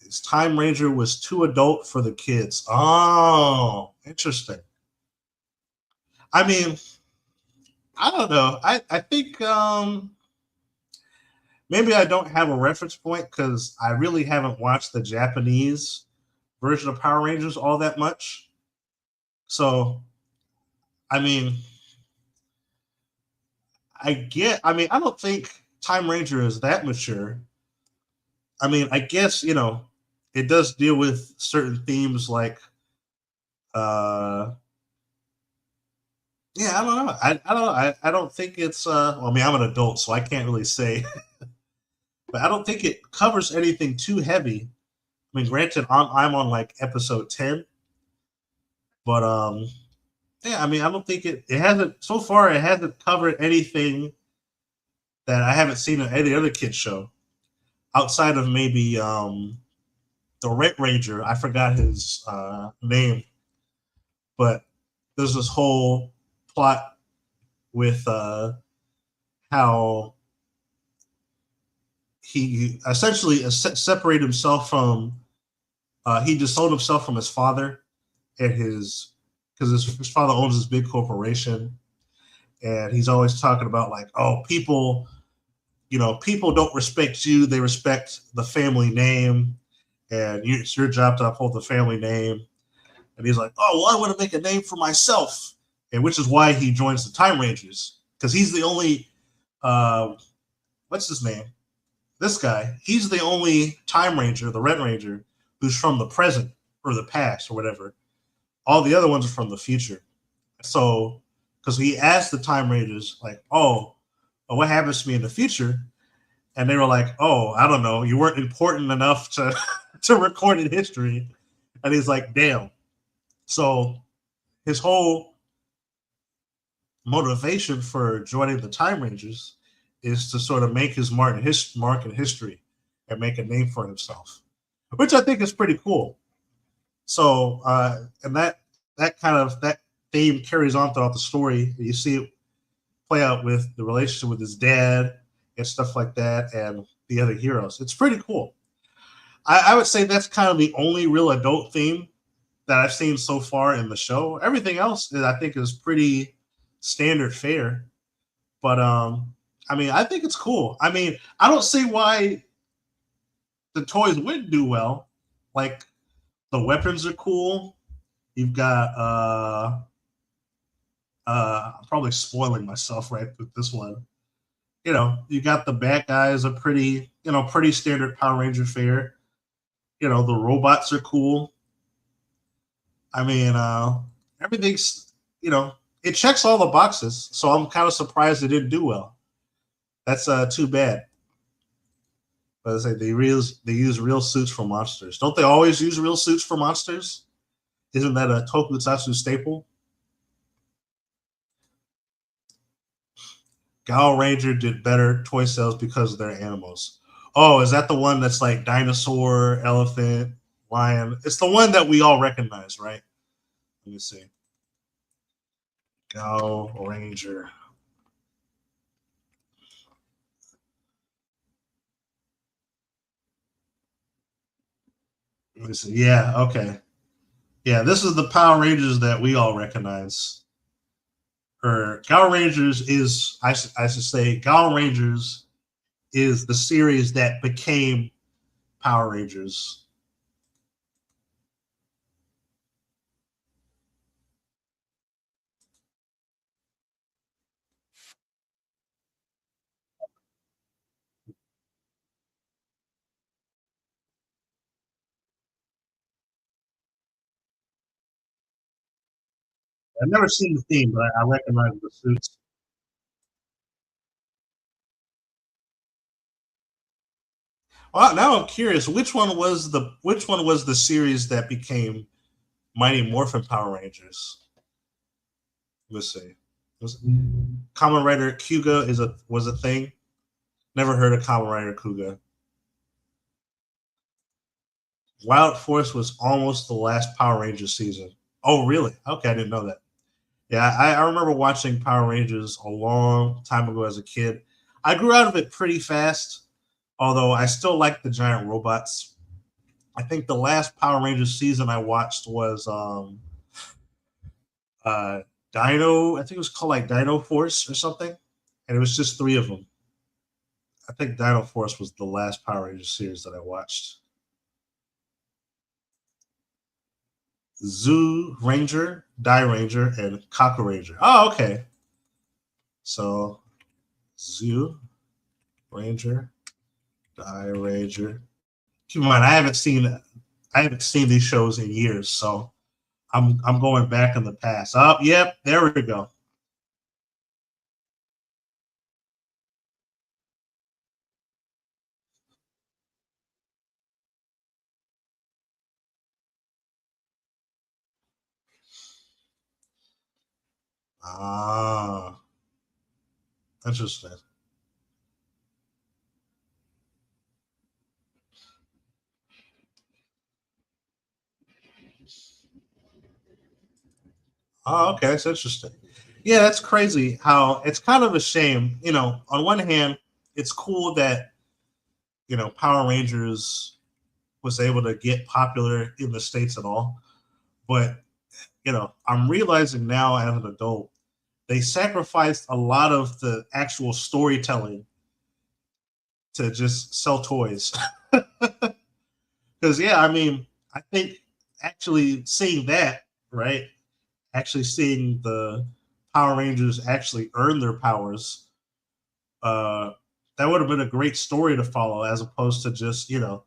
This Time Ranger was too adult for the kids. Oh, interesting. I mean, I don't know. I think maybe I don't have a reference point because I really haven't watched the Japanese version of Power Rangers all that much. So, I mean, I don't think Time Ranger is that mature. I mean, I guess, it does deal with certain themes like, yeah, I don't know. I don't know. I don't think it's, I'm an adult, so I can't really say, but I don't think it covers anything too heavy. I mean, granted, I'm on like episode 10, but, yeah, I don't think it hasn't, so far, it hasn't covered anything that I haven't seen in any other kid show outside of maybe the Red Ranger. I forgot his name, but there's this whole plot with how he essentially separated himself from, he disowned himself from his father and because his father owns this big corporation, and he's always talking about like, oh, people don't respect you; they respect the family name, and it's your job to uphold the family name. And he's like, oh, well, I want to make a name for myself, and which is why he joins the Time Rangers, because he's the only, what's his name? This guy. He's the only Time Ranger, the Red Ranger, who's from the present or the past or whatever. All the other ones are from the future. So, because he asked the Time Rangers, like, oh, what happens to me in the future? And they were like, oh, I don't know. You weren't important enough to record in history. And he's like, damn. So his whole motivation for joining the Time Rangers is to sort of make his mark in history and make a name for himself, which I think is pretty cool. So, and that theme carries on throughout the story. You see it play out with the relationship with his dad and stuff like that, and the other heroes. It's pretty cool. I would say that's kind of the only real adult theme that I've seen so far in the show. Everything else, I think, is pretty standard fare. But I mean, I think it's cool. I mean, I don't see why the toys wouldn't do well. Like the weapons are cool. You've got I'm probably spoiling myself right with this one. You know, you got the bad guys are pretty, pretty standard Power Ranger fare. You know, the robots are cool. I mean, everything's, it checks all the boxes. So I'm kind of surprised it didn't do well. That's too bad. But I say they use real suits for monsters. Don't they always use real suits for monsters? Isn't that a tokusatsu staple? Gal Ranger did better toy sales because of their animals. Oh, is that the one that's like dinosaur, elephant, lion? It's the one that we all recognize, right? Let me see. Gal Ranger. Let me see. Yeah, okay. Yeah, this is the Power Rangers that we all recognize. Or Gal Rangers is, I should say, Gal Rangers is the series that became Power Rangers. I've never seen the theme, but I recognize the suits. Well, now I'm curious. Which one was the series that became Mighty Morphin Power Rangers? Let's see. Was Kamen Rider Kuga was a thing? Never heard of Kamen Rider Kuga. Wild Force was almost the last Power Rangers season. Oh, really? Okay, I didn't know that. Yeah, I remember watching Power Rangers a long time ago as a kid. I grew out of it pretty fast, although I still like the giant robots. I think the last Power Rangers season I watched was uh, Dino. I think it was called like Dino Force or something, and it was just three of them. I think Dino Force was the last Power Rangers series that I watched. Zoo Ranger, Die Ranger, and Kaku Ranger. Oh, okay. So Zoo Ranger, Die Ranger. Keep in mind, I haven't seen these shows in years, so I'm going back in the past. Oh, yep, there we go. Ah, interesting. Oh, okay, that's interesting. Yeah, that's crazy. How it's kind of a shame. On one hand, it's cool that Power Rangers was able to get popular in the states at all, but I'm realizing now as an adult, they sacrificed a lot of the actual storytelling to just sell toys. Because yeah, I mean, I think actually seeing that, right? Actually seeing the Power Rangers actually earn their powers, uh, that would have been a great story to follow, as opposed to just in the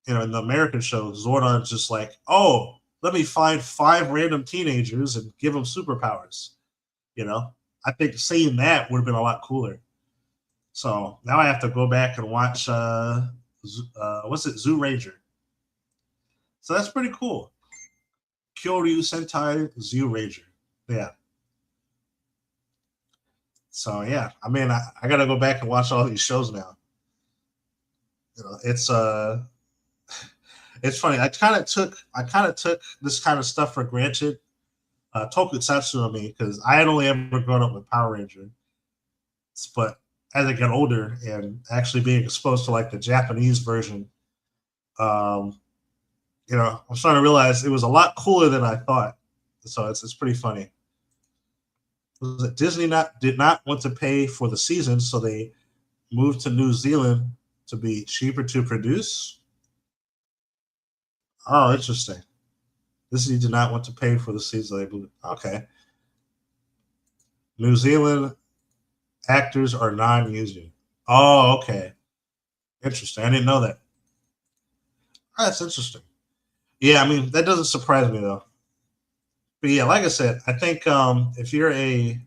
American show, Zordon's just like, oh, let me find five random teenagers and give them superpowers. You know, I think seeing that would have been a lot cooler. So now I have to go back and watch what's it, Zoo Ranger. So that's pretty cool. Kyoryu Sentai Zyuranger. Yeah. So yeah, I mean, I gotta go back and watch all these shows now. You know, it's funny. I kind of took this kind of stuff for granted, tokusatsu on me, because I had only ever grown up with Power Ranger. But as I get older and actually being exposed to like the Japanese version, you know, I'm starting to realize it was a lot cooler than I thought. So it's pretty funny. Disney did not want to pay for the season, so they moved to New Zealand to be cheaper to produce. Oh, interesting. Disney did not want to pay for the season. Okay. New Zealand actors are non-union. Oh, okay. Interesting. I didn't know that. Oh, that's interesting. Yeah, I mean, that doesn't surprise me though. But yeah, like I said, I think if you're like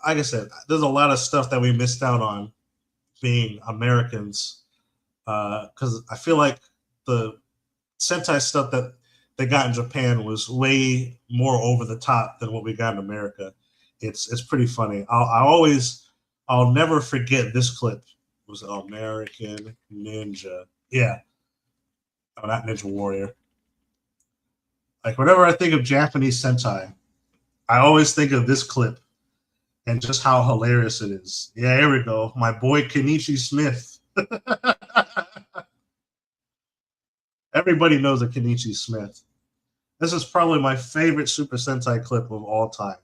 I said, there's a lot of stuff that we missed out on being Americans, because I feel like the Sentai stuff that they got in Japan was way more over the top than what we got in America. It's pretty funny. I'll never forget this clip. It was American Ninja. Yeah. Oh, not Ninja Warrior. Like whenever I think of Japanese Sentai, I always think of this clip and just how hilarious it is. Yeah, here we go. My boy Kenichi Smith. Everybody knows a Kenichi Smith. This is probably my favorite Super Sentai clip of all time.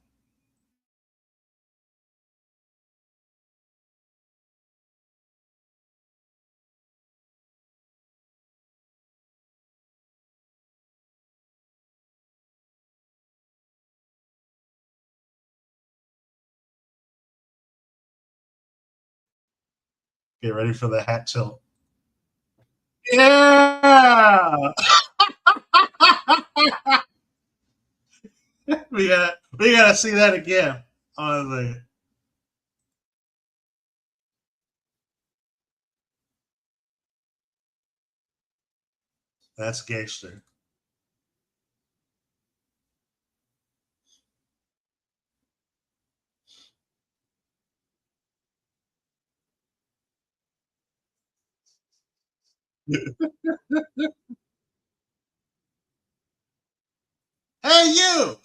Get ready for the hat tilt. Yeah! we gotta see that again. Honestly. That's gangster. Hey, you!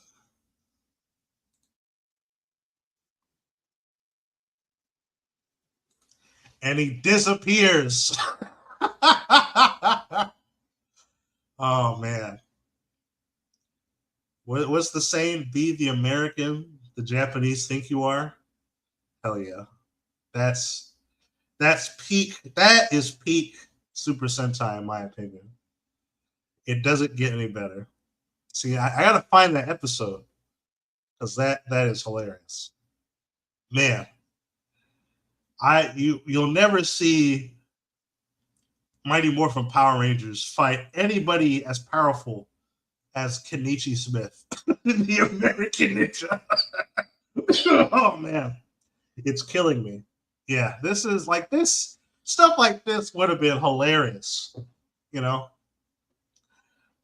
And he disappears. Oh, man. What's the saying? Be the American the Japanese think you are? Hell yeah. That's peak. That is peak Super Sentai, in my opinion. It doesn't get any better. See, I gotta find that episode because that is hilarious. Man, you'll never see Mighty Morphin Power Rangers fight anybody as powerful as Kenichi Smith, the American Ninja. Oh man, it's killing me. Yeah, this is like this stuff like this would have been hilarious. You know,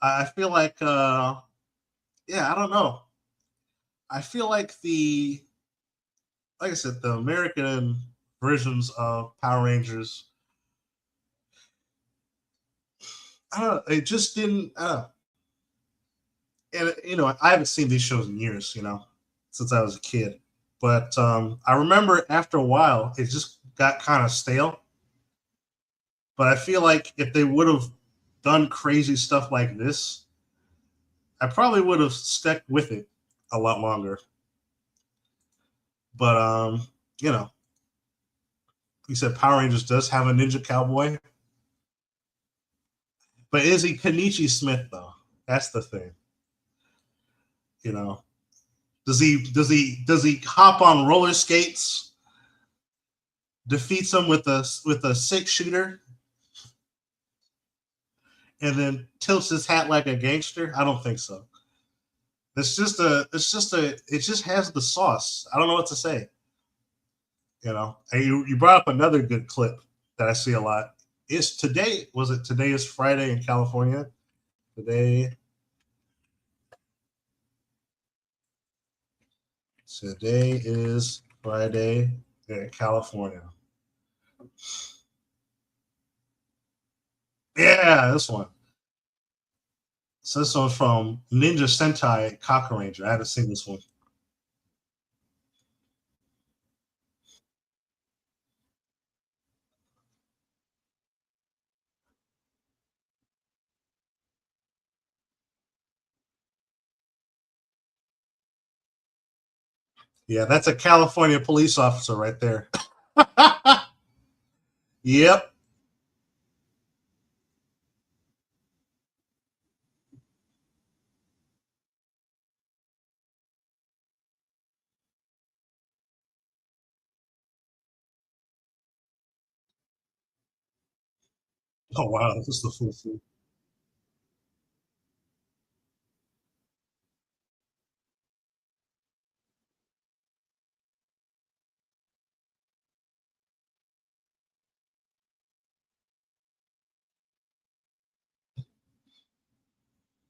I feel like yeah, I don't know. I feel like like I said, the American versions of Power Rangers, I don't know, it just didn't. And you know, I haven't seen these shows in years, you know, since I was a kid. But I remember after a while, it just got kind of stale. But I feel like if they would have done crazy stuff like this, I probably would have stuck with it a lot longer. But you know, you said Power Rangers does have a Ninja Cowboy, but is he Kenichi Smith though? That's the thing. You know, does he hop on roller skates, defeats him with a 6-shooter, and then tilts his hat like a gangster? I don't think so. It just has the sauce. I don't know what to say. You know, and you brought up another good clip that I see a lot. Today is Friday in California? Today Today is Friday in California. Yeah, this one. So this one's from Ninja Sentai Kaku Ranger. I haven't seen this one. Yeah, that's a California police officer right there. Yep. Oh wow, this is the full suit.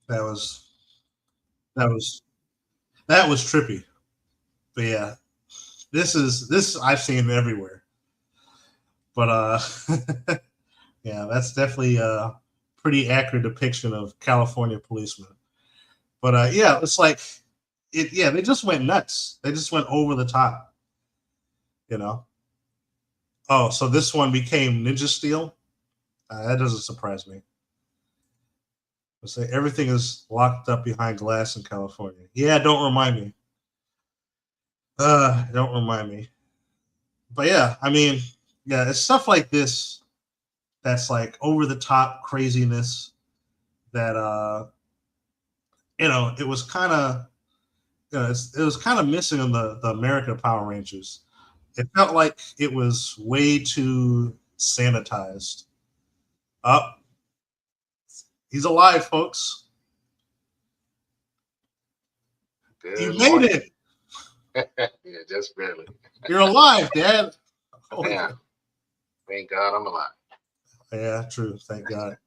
That was that was that was trippy. But yeah, this I've seen everywhere. But yeah, that's definitely a pretty accurate depiction of California policemen. But yeah, it's like it. Yeah, they just went nuts. They just went over the top. You know. Oh, so this one became Ninja Steel. That doesn't surprise me. I say everything is locked up behind glass in California. Yeah, don't remind me. Don't remind me. But yeah, I mean, yeah, it's stuff like this that's like over the top craziness that it was kind of it was kind of missing in the American Power Rangers. It felt like it was way too sanitized. Up, he's alive, folks. Good You made morning. it. Yeah, just barely. You're alive, Dad. Oh, Yeah. Thank God I'm alive. yeah, true. Thank God.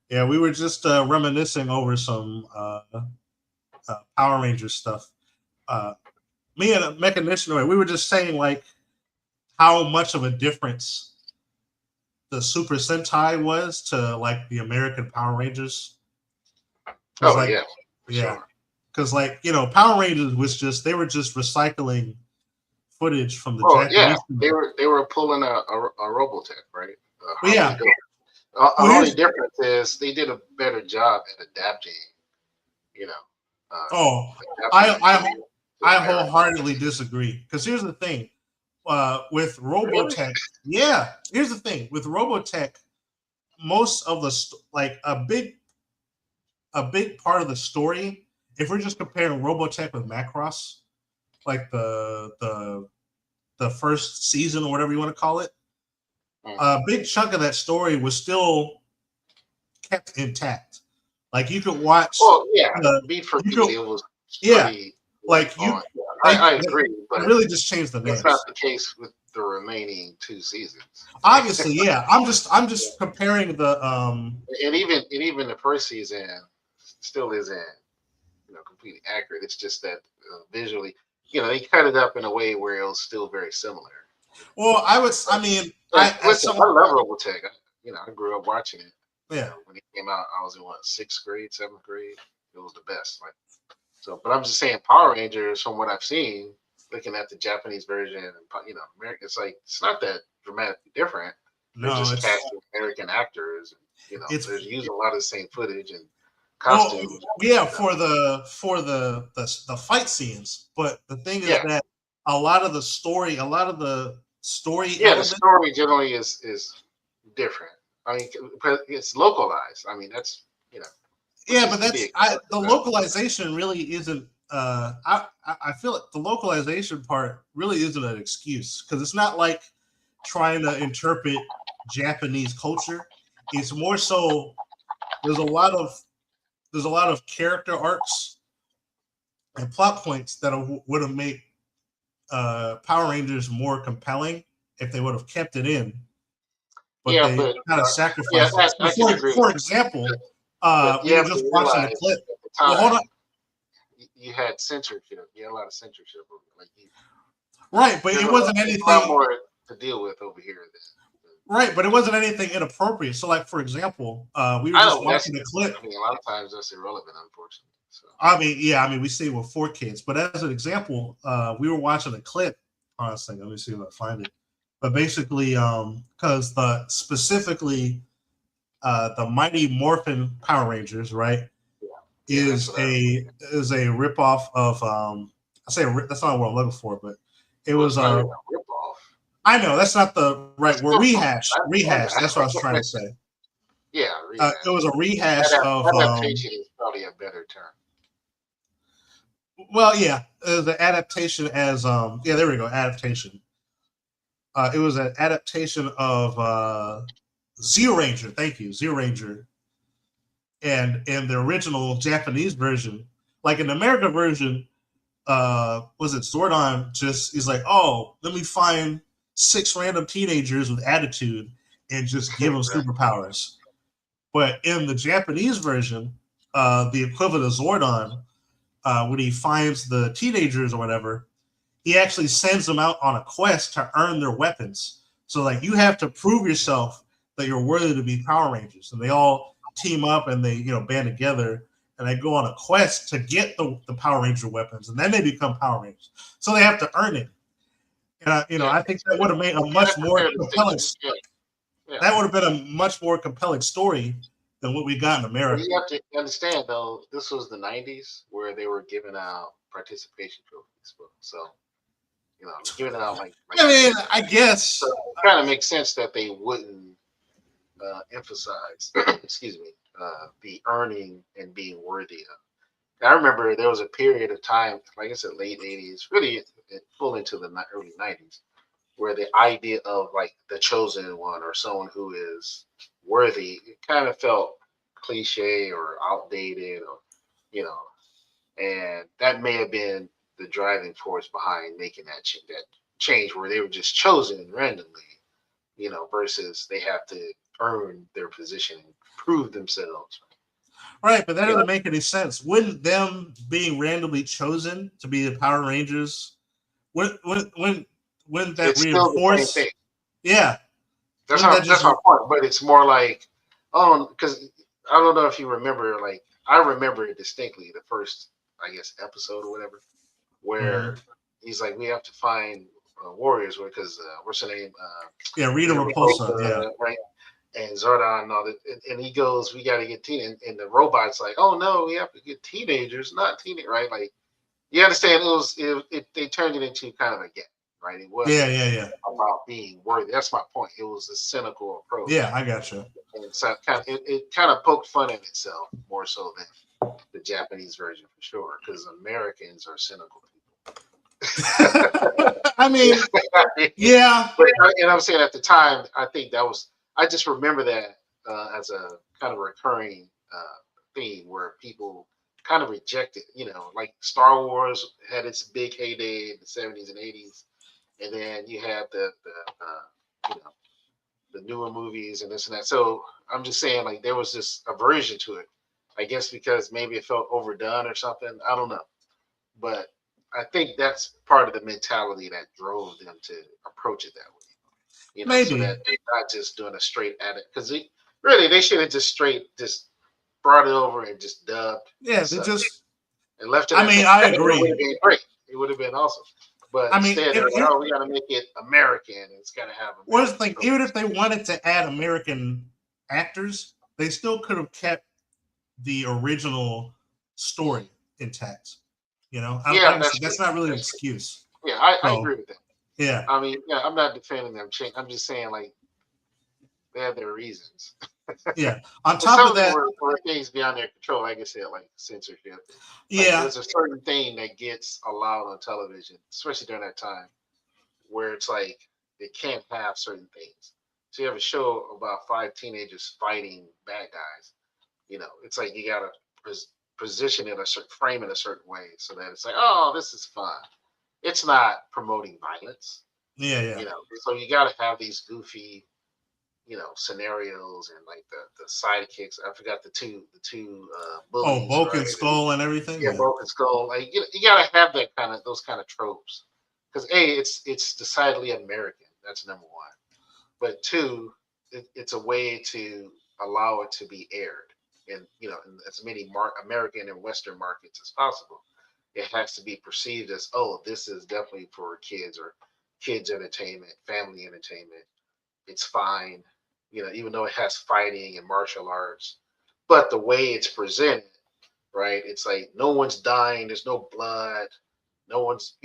Yeah, we were just reminiscing over some Power Rangers stuff. Uh, Me and Mechanician, we were just saying like how much of a difference the Super Sentai was to like the American Power Rangers. Oh Like, yeah, for yeah, sure. because like Power Rangers was just they were just recycling footage from the Oh yeah, Japanese. they were pulling a Robotech, right? Well, yeah. The Well, only here's, difference is they did a better job at adapting, you know, uh, oh, adapting I to I America. wholeheartedly disagree. Because here's the thing, with Really? Robotech, yeah. Here's the thing with Robotech, most of the like a big part of the story, if we're just comparing Robotech with Macross, like the first season or whatever you want to call it, a big chunk of that story was still kept intact. Like you could watch Well, yeah, the beat for you beat, could it was yeah, pretty like on. they, I they agree, but really just changed the that's not names. the case with the remaining two seasons. Obviously, yeah. I'm just comparing the And even the first season still isn't completely accurate. It's just that visually, they cut it up in a way where it was still very similar. well, I mean, And I at listen, some I love Robotech. I grew up watching it. yeah. When it came out, I was in what, sixth grade, seventh grade. It was the best. Like so, but I'm just saying, Power Rangers, from what I've seen, looking at the Japanese version, and American, it's like it's not that dramatically different. They're No, just casting American actors. it's They're using a lot of the same footage and well, costumes. yeah, for the fight scenes. But the thing is Yeah, that a lot of the story yeah. The element. story generally is different. I mean, because it's localized. I mean, that's which Yeah, is but to be the expected. localization really isn't. I feel like the localization part really isn't an excuse because it's not like trying to interpret Japanese culture. It's more so there's a lot of character arcs and plot points that would have made Power Rangers more compelling if they would have kept it in, but Yeah, they but kind of yeah, sacrificed it. I can agree with For that. example, But we you were have just to watching the realize clip. at the Well, hold on. time, you had censorship. You had a lot of censorship. Like Right, but there's it wasn't a lot anything. more to deal with over here. Right, but it wasn't anything inappropriate. So, like for example, we were I just know watching a clip. I mean, a lot of times that's irrelevant, unfortunately. So I mean, yeah, I mean, we see it with 4 kids, but as an example, we were watching a clip. Honestly, let me see if I find it. But basically, because the Mighty Morphin Power Rangers, right, yeah, that's is what I a ripoff of that's not what I'm looking for, but it was it's not even a rip off. I know that's not the right It's word. still Rehash. That's what I was trying to say. yeah, It was rehash. a rehash of Adaptation is probably a better term. well, yeah, the adaptation as yeah, there we go, adaptation. It was an adaptation of Zero Ranger. Thank you, Zero Ranger. And in the original Japanese version, like in the American version, was it Zordon? Just he's like, oh, let me find 6 random teenagers with attitude and just give them Right. superpowers. But in the Japanese version, the equivalent of Zordon, when he finds the teenagers or whatever, he actually sends them out on a quest to earn their weapons. So like you have to prove yourself that you're worthy to be Power Rangers, and they all team up and they band together and they go on a quest to get the Power Ranger weapons, and then they become Power Rangers. So they have to earn it. And I think that would have made a much more compelling. Yeah. That would have been a much more compelling story than what we got in Well, America. you have to understand though, this was the '90s where they were giving out participation trophies. So giving out like I mean, I guess. so it kind of makes sense that they wouldn't emphasize, excuse me, the earning and being worthy of. I remember there was a period of time, like I said, late '80s, really full into the early '90s, where the idea of like the chosen one or someone who is worthy, it kind of felt cliche or outdated, or you know, and that may have been the driving force behind making that change where they were just chosen randomly, versus they have to earn their position and prove themselves. Right, but that You know, doesn't make any sense. Wouldn't them being randomly chosen to be the Power Rangers, wouldn't that it's still the same reinforce? thing. Yeah, That's wouldn't that not just that's my point. But it's more like, oh, because I don't know if you remember. Like I remember it distinctly, the first, I guess, episode or whatever, where he's like, we have to find warriors because what's her name? yeah, Rita Rita Repulsa, yeah, Repulsa, right? And Zordon and all that, and he goes, "We got to get teen." And the robot's like, "Oh no, we have to get teenagers, not teenage, right?" Like you understand, they turned it into kind of a game, right? It yeah, wasn't yeah, yeah, about being worthy. That's my point. It was a cynical approach, yeah. I got you. and so it kind of poked fun at itself more so than the Japanese version for sure, because Americans are cynical people. I mean, yeah, But and I'm saying at the time, I think that was I just remember that as a kind of recurring theme where people kind of rejected, like Star Wars had its big heyday in the '70s and '80s, and then you had you know the newer movies and this and that. So I'm just saying, like there was this aversion to it. I guess because maybe it felt overdone or something. I don't know, but I think that's part of the mentality that drove them to approach it that way. So maybe. that they're not just doing a straight edit because really they should have just brought it over and just dubbed Yeah, and they such just. and left it I at mean, that. I It would have agree. been great. It would have been awesome. But I mean, instead, they're if like, oh, we got to make it American. And it's got to have where's the American thing? Even if they wanted to add American actors, they still could have kept the original story intact. Like Yeah, I that's said, true. that's not really an That's true. excuse. Yeah, I So agree with that. yeah, I mean, yeah, I'm not defending them. I'm just saying, like, they have their reasons. yeah. On And top some of of them that, were things beyond their control, like I said, like censorship. Like yeah, there's a certain thing that gets allowed on television, especially during that time, where it's like they can't have certain things. So you have a show about 5 teenagers fighting bad guys. It's like you gotta position it a certain frame in a certain way so that it's like, oh, this is fun. It's not promoting violence, yeah, yeah. So you gotta have these goofy scenarios and like the sidekicks. I forgot the two Oh, bullies, Bulk and right? Skull and everything. Yeah, Yeah. broken skull. Like you gotta have those kind of tropes, because it's decidedly American. That's number one. But two, it's a way to allow it to be aired in as many American and Western markets as possible. It has to be perceived as, oh, this is definitely for kids or kids entertainment, family entertainment. It's fine, even though it has fighting and martial arts, but the way it's presented, right? It's like no one's dying, there's no blood, no one's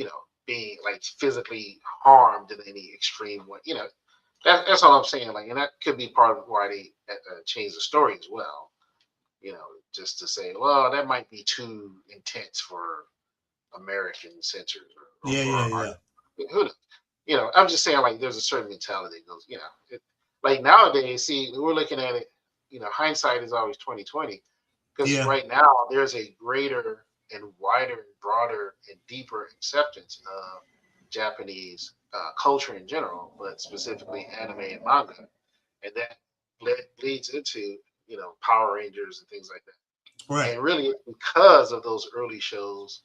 being like physically harmed in any extreme way. That's all I'm saying. Like, and that could be part of why they changed the story as well. Just to say, well, that might be too intense for American censors or Yeah, for yeah, our yeah. who knows? I'm just saying, like, there's a certain mentality that goes, like nowadays, see, we're looking at it, hindsight is always 2020, because Yeah. right now there's a greater and wider and broader and deeper acceptance of Japanese culture in general, but specifically anime and manga, and that leads into Power Rangers and things like that. Right. And really, it's because of those early shows,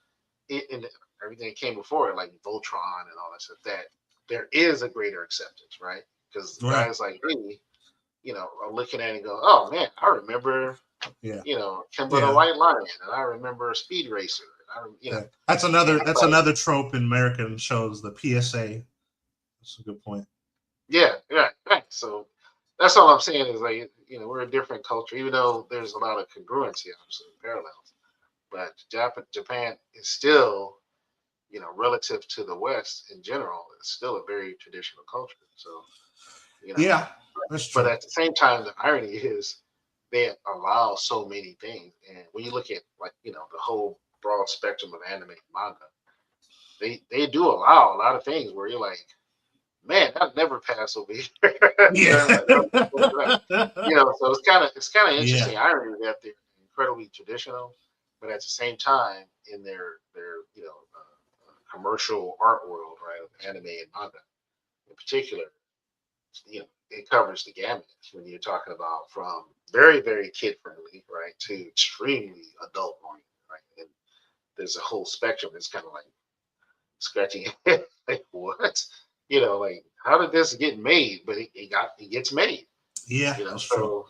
and everything that came before it, like Voltron and all that stuff, that there is a greater acceptance, right? Because Right. guys like me, are looking at it and go, oh man, I remember, Yeah. Kimba the White Lion, and I remember Speed Racer. Yeah. That's another trope in American shows, the PSA. That's a good point. Yeah, right. So that's all I'm saying is, like, we're a different culture, even though there's a lot of congruency, obviously, parallels. But Japan is still, relative to the West in general, it's still a very traditional culture. So, Yeah, that's true. but at the same time, the irony is they allow so many things. And when you look at, like, the whole broad spectrum of anime and manga, they do allow a lot of things where you're like, man, that never pass over here. Yeah. So it's kind of interesting Yeah. irony that they're incredibly traditional, but at the same time, in their commercial art world, right, of anime and manga in particular, it covers the gamut when you're talking about from very, very kid friendly, right, to extremely adult oriented, right, and there's a whole spectrum. It's kind of like scratching your head, like, what? Like, how did this get made? But it gets made. Yeah, that's true. So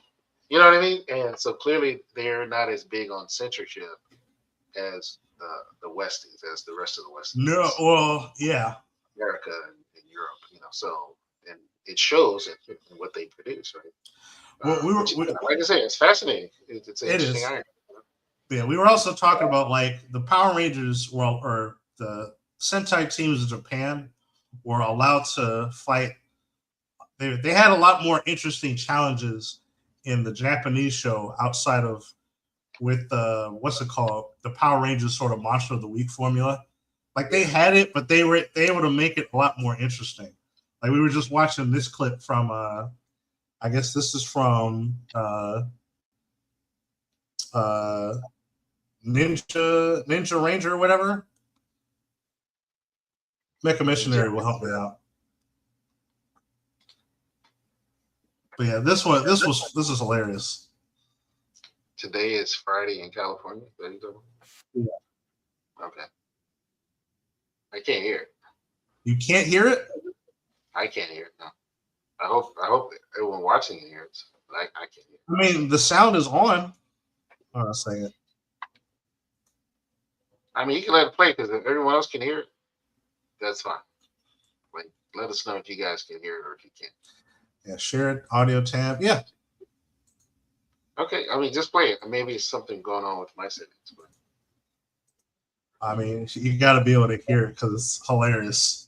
you know what I mean? And so clearly they're not as big on censorship as the West is, as the rest of the West No, is. well, yeah. America and Europe, so, and it shows in what they produce, right? Well, like I say, it's fascinating. It's an interesting is. iron. Yeah, we were also talking about, like, the Power Rangers, or the Sentai teams in Japan were allowed to fight. They had a lot more interesting challenges in the Japanese show outside of with what's it called, the Power Rangers sort of Monster of the Week formula. Like, they had it, but they were able to make it a lot more interesting. Like, we were just watching this clip from I guess this is from Ninja Ranger or whatever. Mecha Missionary will help me out. But yeah, this is hilarious. Today is Friday in California. Yeah. Okay. I can't hear it. You can't hear it? I can't hear it. No. I hope everyone watching it hears. But I can't hear it. I mean, the sound is on. Hold on a second. I mean, you can let it play, because if everyone else can hear it, that's fine. Like, let us know if you guys can hear it or if you can't. Yeah, share it, audio tab. Yeah. Okay, I mean, just play it. Maybe it's something going on with my settings. But I mean, you got to be able to hear it because it's hilarious.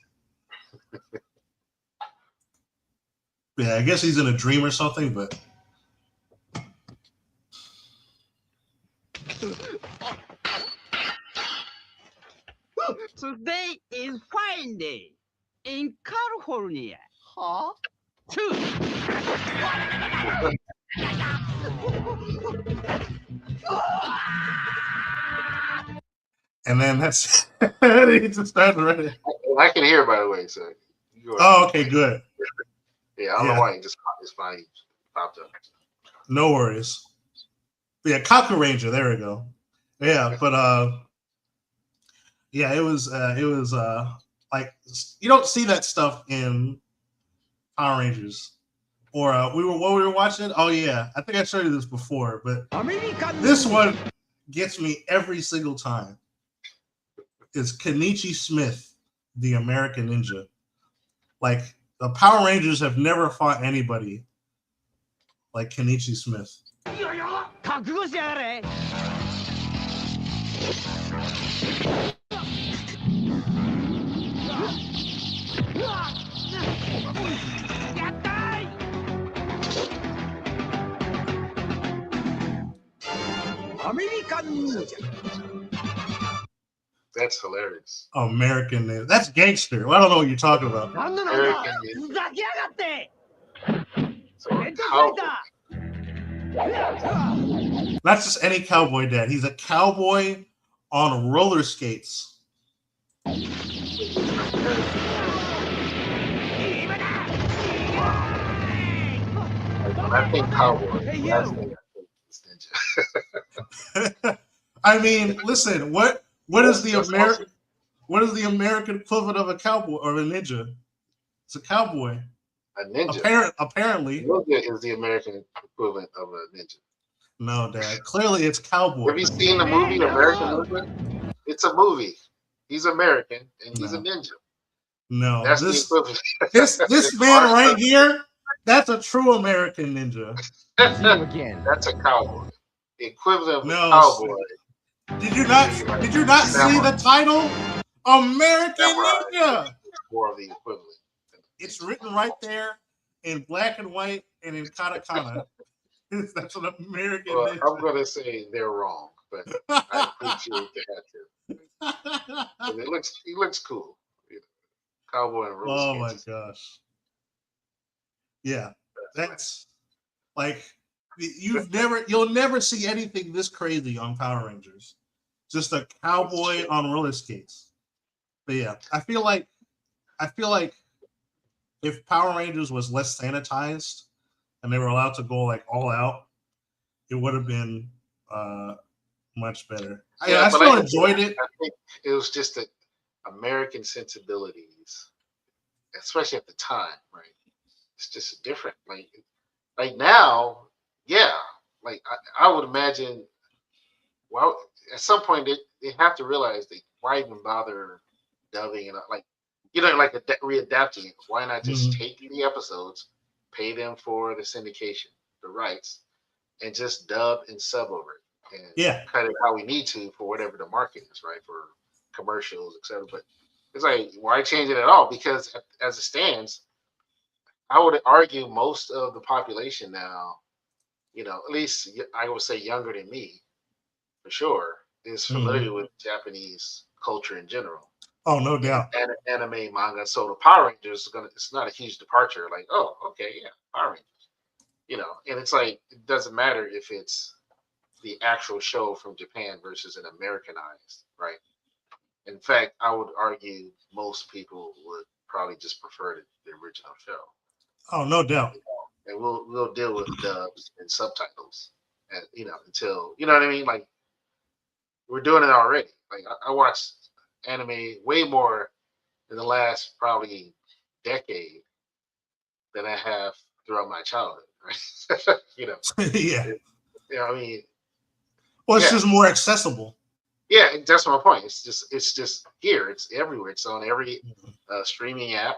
Yeah, I guess he's in a dream or something, but. Today is fine day in California. Huh? And then that's he just started running. I can hear, by the way. So oh, okay, good. Yeah, I don't know why. It's fine. why he popped up. No worries. But yeah, Kaku Ranger. There we go. Yeah, but yeah, it was like you don't see that stuff in Power Rangers. Or we were watching. Oh yeah, I think I showed you this before, but this one gets me every single time. Is Kenichi Smith, the American Ninja? Like the Power Rangers have never fought anybody like Kenichi Smith. 覚悟しやがれ That's hilarious. American Ninja. That's gangster. I don't know what you're talking about. American Ninja. ふざけやがって So how, Not just any cowboy dad. He's a cowboy on roller skates. when I think cowboy, last thing I think is ninja. I mean, listen, what is the American equivalent of a cowboy or a ninja? It's a cowboy. A ninja. Apparently. Ninja is the American equivalent of a ninja. No, Dad. Clearly it's cowboy. Have you seen the movie American Ninja? It's a movie. He's American and he's a ninja. No, That's this the equivalent. this man right here, that's a true American ninja. That's a cowboy. The equivalent of a No, cowboy. Did you not see the title? American Ninja. More of the equivalent. It's written right there in black and white and in katakana. That's an American Well, Ninja. I'm gonna say they're wrong, but I appreciate the hat tip. He looks cool. You know, cowboy and roller Oh my skates. gosh. Yeah. That's like you'll never see anything this crazy on Power Rangers. Just a cowboy on roller skates. But yeah, I feel like if Power Rangers was less sanitized and they were allowed to go like all out, it would have been much better. I still enjoyed it. I think it was just the American sensibilities, especially at the time, right? It's just different. Like now, yeah. Like I would imagine. Well, at some point they have to realize why even bother dubbing and like readapting it. Why not just take the episodes, pay them for the syndication, the rights, and just dub and sub over it, and cut it how we need to for whatever the market is, right? For commercials, etc. But it's like, why change it at all? Because as it stands, I would argue most of the population now, at least I would say younger than me, for sure, is familiar with Japanese culture in general. Oh, no doubt. Anime, manga. So the Power Rangers it's not a huge departure. Like, oh, okay, yeah, Power Rangers. And it's like, it doesn't matter if it's the actual show from Japan versus an Americanized, right? In fact, I would argue most people would probably just prefer the original show. Oh, no doubt. And we'll deal with dubs and subtitles, and until what I mean. Like, we're doing it already. Like, I watched anime way more in the last probably decade than I have throughout my childhood, right? Yeah. I mean, well, it's just more accessible. Yeah, that's my point. It's just here. It's everywhere. It's on every streaming app.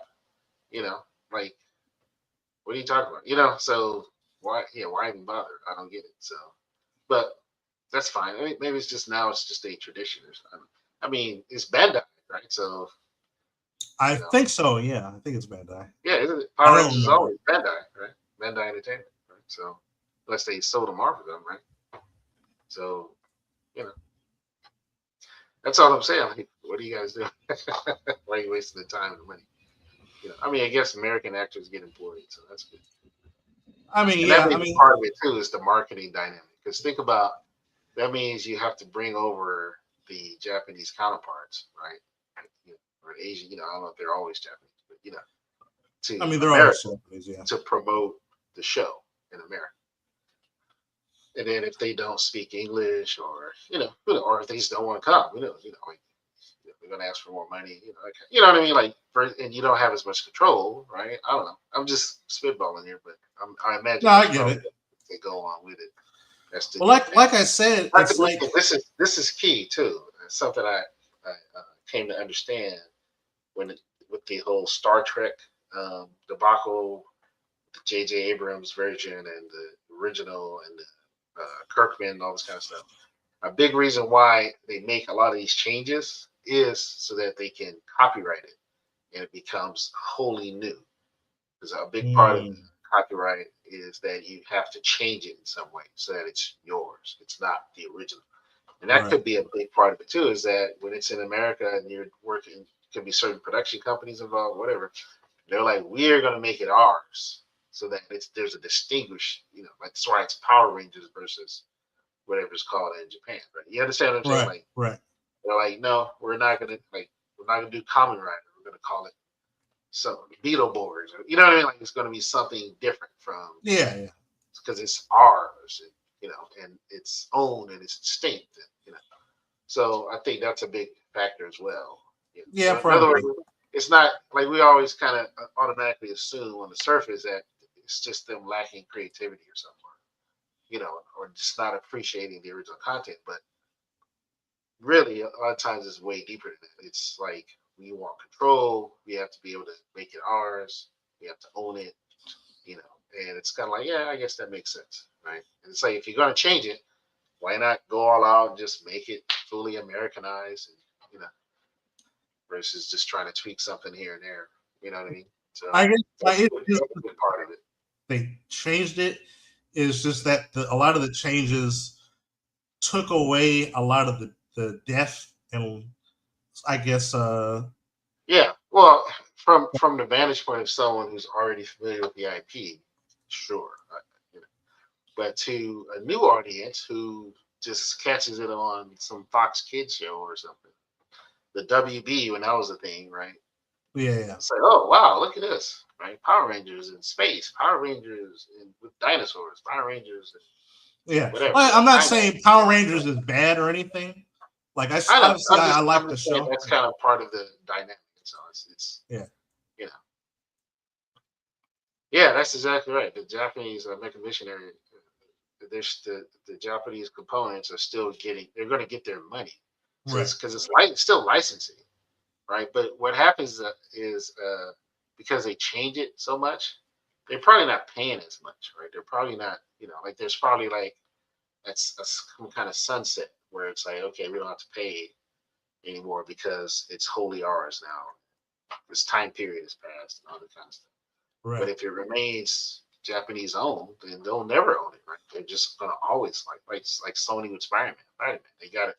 Like, what are you talking about? So why even bother? I don't get it. So, but that's fine. I mean, maybe it's just a tradition or something. I mean, it's Bandai, right? So I think so. Yeah, I think it's Bandai. Yeah, Power Rangers is always Bandai, right? Bandai Entertainment, right? So unless they sold them off of them, right? So that's all I'm saying. Like, what are you guys doing? Why are you wasting the time and the money? I mean, I guess American actors get employed, so that's good. I mean, part of it too is the marketing dynamic. Because think about that means you have to bring over the Japanese counterparts, right? Or Asian, I don't know if they're always Japanese, but they're always Japanese, yeah. To promote the show in America. And then if they don't speak English, or or if they just don't want to come, like, they're gonna ask for more money, you know what I mean, like, and you don't have as much control, right? I don't know. I'm just spitballing here, but I imagine No, I get it. they go on with it. That's the Well, like I said, it's like this is key too. It's something I came to understand with the whole Star Trek debacle, the J.J. Abrams version and the original and the Kirkman and all this kind of stuff. A big reason why they make a lot of these changes is so that they can copyright it and it becomes wholly new. Because a big part of copyright is that you have to change it in some way so that it's yours. It's not the original. And that could be a big part of it too, is that when it's in America and you're working, could be certain production companies involved, whatever. They're like, we're going to make it ours so that there's a distinguished, like that's why it's Power Rangers versus whatever it's called in Japan, right? You understand what I'm saying? Like, they're like, no, we're not gonna do Kamen Rider. We're gonna call it Beetleborgs. You know what I mean? Like, it's gonna be something different from because it's ours, and it's owned and it's distinct, So I think that's a big factor as well. Yeah, so in other words, it's not like we always kind of automatically assume on the surface that it's just them lacking creativity or something, or just not appreciating the original content. But really, a lot of times it's way deeper than that. It's like we want control. We have to be able to make it ours. We have to own it, and it's kind of like, yeah, I guess that makes sense, right? And it's like, if you're going to change it, why not go all out and just make it fully Americanized, and, versus just trying to tweak something here and there. You know what I mean? So I guess that's a good part of it. They changed it. It's just that a lot of the changes took away a lot of the depth, and I guess yeah. Well, from the vantage point of someone who's already familiar with the IP, sure. But to a new audience who just catches it on some Fox Kids show or something, the WB, when that was a thing, right? Yeah. It's like, oh wow, look at this, right? Power Rangers in space, Power Rangers with dinosaurs, Power Rangers. Whatever. I'm not saying Power Rangers is bad or anything. Like I like the show. That's kind of part of the dynamic. So it's yeah, that's exactly right. The Japanese American missionary, the Japanese components are still they're going to get their money. So it's because it's still licensing, right? But what happens is because they change it so much, they're probably not paying as much, right? They're probably not, like there's probably like that's some kind of sunset where it's like, okay, we don't have to pay anymore because it's wholly ours now. This time period has passed and all that kind of stuff. Right. But if it remains Japanese owned, then they'll never own it, right? They're just gonna always like Sony with Spider-Man. They got it.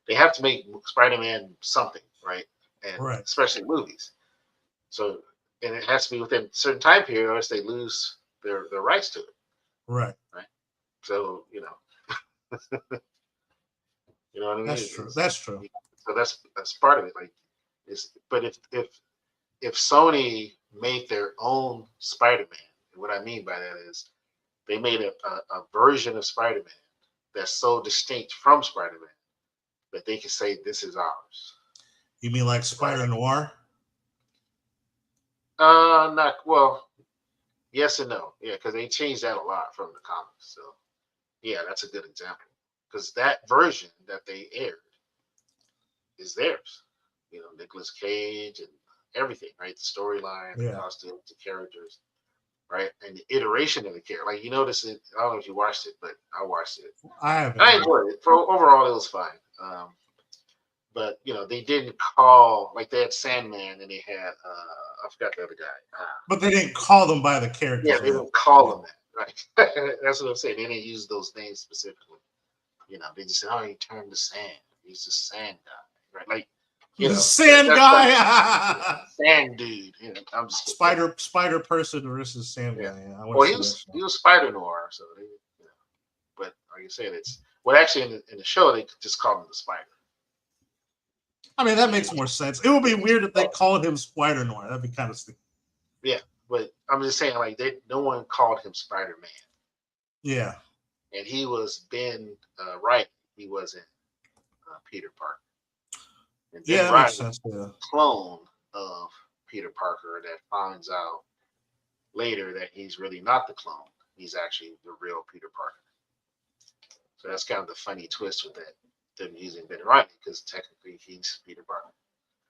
They have to make Spider-Man something, right? And especially movies. So, and it has to be within a certain time period, or else they lose their rights to it. Right. So, you know what I mean? That's true. That's true. So that's part of it. Like, but if Sony made their own Spider-Man, and what I mean by that is they made a version of Spider-Man that's so distinct from Spider-Man that they can say this is ours. You mean like Spider Noir? Not well. Yes and no. Yeah, because they changed that a lot from the comics. So yeah, that's a good example. Because that version that they aired is theirs. Nicolas Cage and everything, right? The storyline, the costumes, the characters, right? And the iteration of the character. Like, you notice it, I don't know if you watched it, but I watched it. I enjoyed it. Overall, it was fine. But they didn't call, like, they had Sandman and they had I forgot the other guy. But they didn't call them by the characters. Yeah, they didn't call them that, right? That's what I'm saying. They didn't use those names specifically. They just said, "Oh, he turned to sand. He's a sand guy," right? Like, the sand guy, like, sand dude. I'm just spider person versus sand guy. Well, he was Spider Noir, so but like I said, it's actually in the show they just called him the Spider. I mean, that makes more sense. It would be weird if they called him Spider Noir. That'd be kind of stupid. Yeah, but I'm just saying, like, no one called him Spider-Man, Yeah. and he was Ben Riley. He wasn't Peter Parker. And Yeah, Ben that makes Riley, sense. Yeah. clone of Peter Parker, that finds out later that he's really not the clone. He's actually the real Peter Parker. So that's kind of the funny twist with that, them using Ben Riley, because technically he's Peter Parker.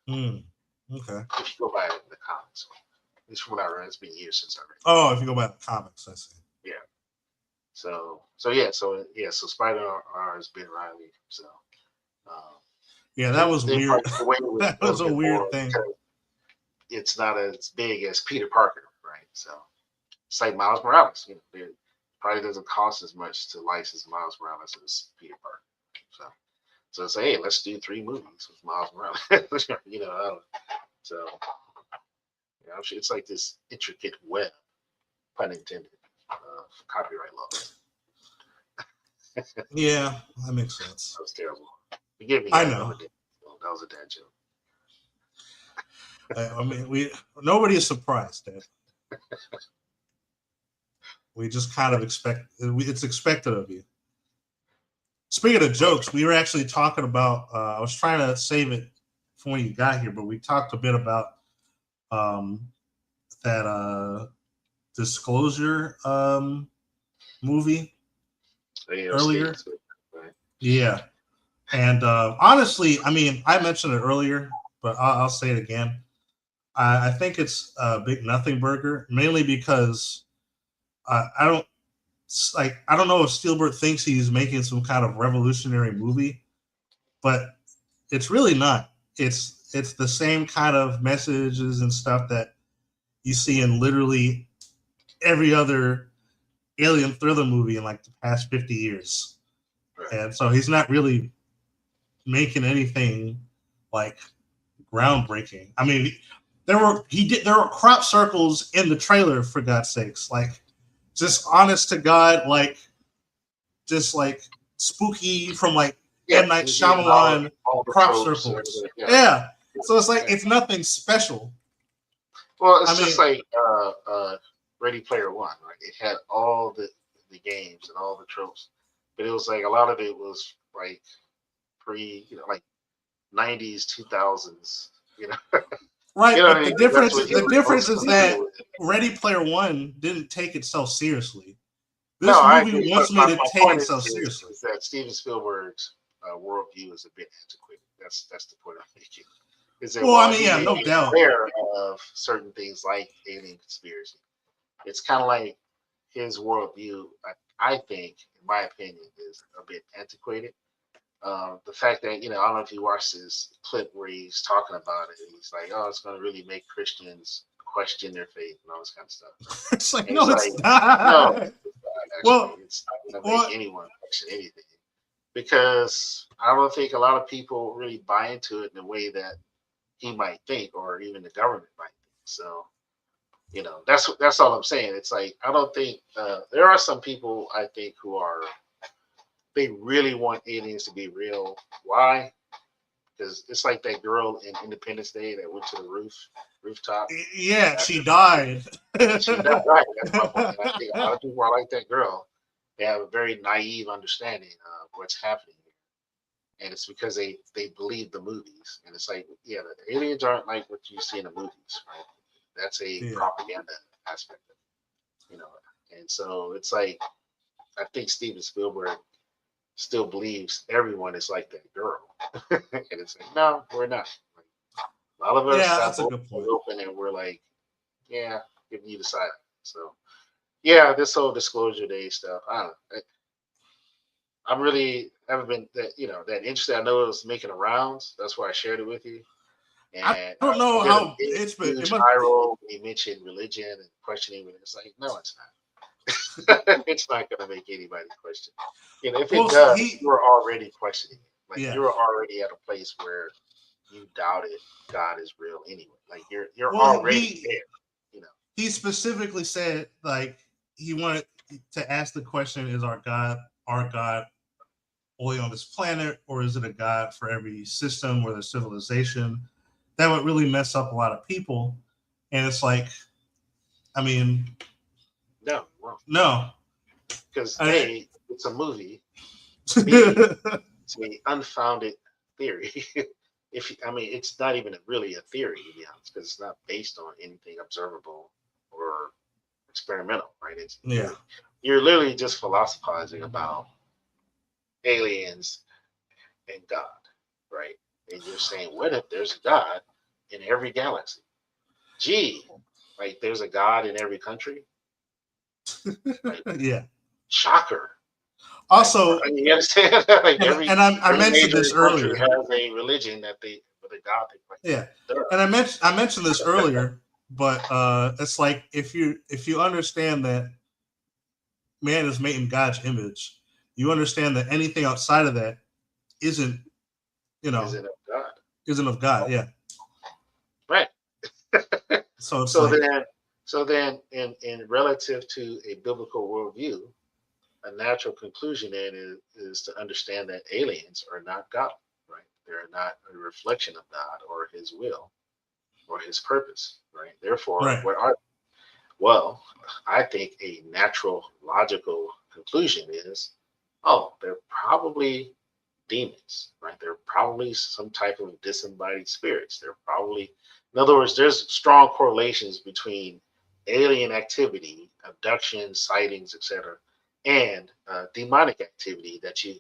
Okay. If you go by it in the comics. At least from what I read, it's been years since I read it. Oh, if you go by the comics, I see. Yeah. So Spider has been Riley. So yeah, that was weird. The way That was a weird thing. It's not as big as Peter Parker, right? So it's like Miles Morales. It probably doesn't cost as much to license Miles Morales as Peter Parker. So it's like, hey, let's do 3 movies with Miles Morales. So it's like this intricate web, pun intended, of copyright laws. Yeah, that makes sense. That was terrible. Forgive me. I know. That was a dad joke. I mean, nobody is surprised, Dad. We just kind of expect it's expected of you. Speaking of jokes, we were actually talking about. I was trying to save it for when you got here, but we talked a bit about that Disclosure movie earlier. Right. Yeah, and honestly, I mean, I mentioned it earlier, but I'll say it again. I think it's a big nothing burger, mainly because I don't know if Spielberg thinks he's making some kind of revolutionary movie, but it's really not. It's the same kind of messages and stuff that you see in literally every other alien thriller movie in like the past 50 years. Right. And so he's not really making anything like groundbreaking. I mean, there were crop circles in the trailer, for God's sakes. Like, just honest to God, like, just like spooky from like M. Night Shyamalan crop circles. Yeah. So it's like, it's nothing special. Well, it's just like Ready Player One, right? It had all the games and all the tropes, but it was like a lot of it was like like 90s, 2000s, Right, but the difference is that Ready Player One didn't take itself seriously. This movie wants me to take itself seriously. Is that Steven Spielberg's worldview is a bit antiquated. That's the point I'm making. I mean, yeah, no doubt. Aware of certain things like alien conspiracy. It's kind of like his worldview. I think, in my opinion, is a bit antiquated. The fact that, I don't know if you watched this clip where he's talking about it, and he's like, oh, it's going to really make Christians question their faith and all this kind of stuff. It's like, no, it's not. No, it's not, actually. It's not going to make anyone question anything. Because I don't think a lot of people really buy into it in the way that he might think, or even the government might think. So, that's all I'm saying. It's like, I don't think, there are some people, I think, they really want aliens to be real. Why? Because it's like that girl in Independence Day that went to the rooftop. Yeah, she died. She died, right? That's my point. And I think a lot of people are like that girl. They have a very naive understanding of what's happening here. And it's because they believe the movies. And it's like, yeah, the aliens aren't like what you see in the movies, right? That's a propaganda aspect of it, And so it's like, I think Steven Spielberg still believes everyone is like that girl. And it's like, no, we're not. Like, a lot of us have both open, and we're like, yeah, giving you the side. So, yeah, this whole Disclosure Day stuff, I don't know. I'm really haven't been that interested. I know it was making the rounds. That's why I shared it with you. And I don't know how it's been. It viral. He mentioned religion and questioning, and it's like, no, it's not. It's not going to make anybody question. If it does, you're already questioning it. Like you're already at a place where you doubted God is real anyway. Like you're already there. He specifically said, like, he wanted to ask the question: is our God only on this planet, or is it a God for every system or the civilization? That would really mess up a lot of people. And it's like, I mean, No, wrong. no. Because I- A, it's a movie. B, it's an unfounded theory. It's not even really a theory, to be honest, because it's not based on anything observable or experimental, right? Yeah. You're literally just philosophizing about aliens and God, right? And you're saying, what if there's a God in every galaxy? Gee, like there's a God in every country? Like, Yeah. shocker. Also, Like, you understand? Like and I every mentioned major this country earlier. has a religion with a God they like. Yeah, Duh. and I mentioned this earlier, but it's like if you understand that man is made in God's image, you understand that anything outside of that isn't Is it of God? isn't of God. Yeah. Right. So it's So like then in relative to a biblical worldview, a natural conclusion then is to understand that aliens are not God, right? They're not a reflection of God or his will or his purpose, right? Therefore, right. what are well, I think a natural logical conclusion is, oh, they're probably demons, right? They're probably some type of disembodied spirits. They're probably, in other words, there's strong correlations between alien activity, abductions, sightings, etc., and demonic activity that you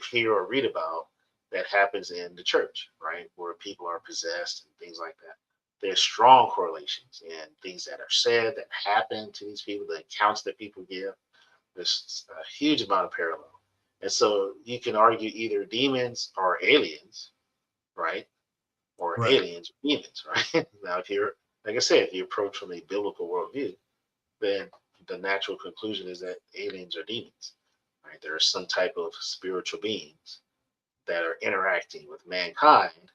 hear or read about that happens in the church, right, where people are possessed and things like that. There's strong correlations and things that are said that happen to these people, the accounts that people give. There's a huge amount of parallel. And so you can argue either demons or aliens, right? Or Right. aliens or demons, right? Now, if you're, like I said, if you approach from a biblical worldview, then the natural conclusion is that aliens are demons, right? There are some type of spiritual beings that are interacting with mankind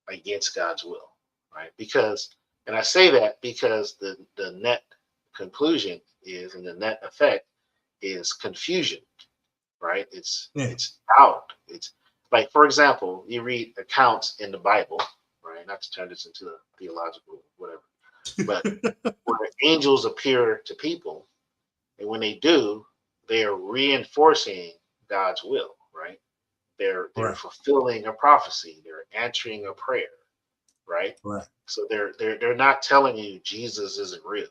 against God's will, right? Because, and I say that because the net conclusion is, and the net effect is confusion, right? It's doubt. It's like, for example, you read accounts in the Bible, right? Not to turn this into a theological whatever, but where angels appear to people, and when they do, they are reinforcing God's will, right? They're Right. fulfilling a prophecy. They're answering a prayer, right? Right. So they're not telling you Jesus isn't real.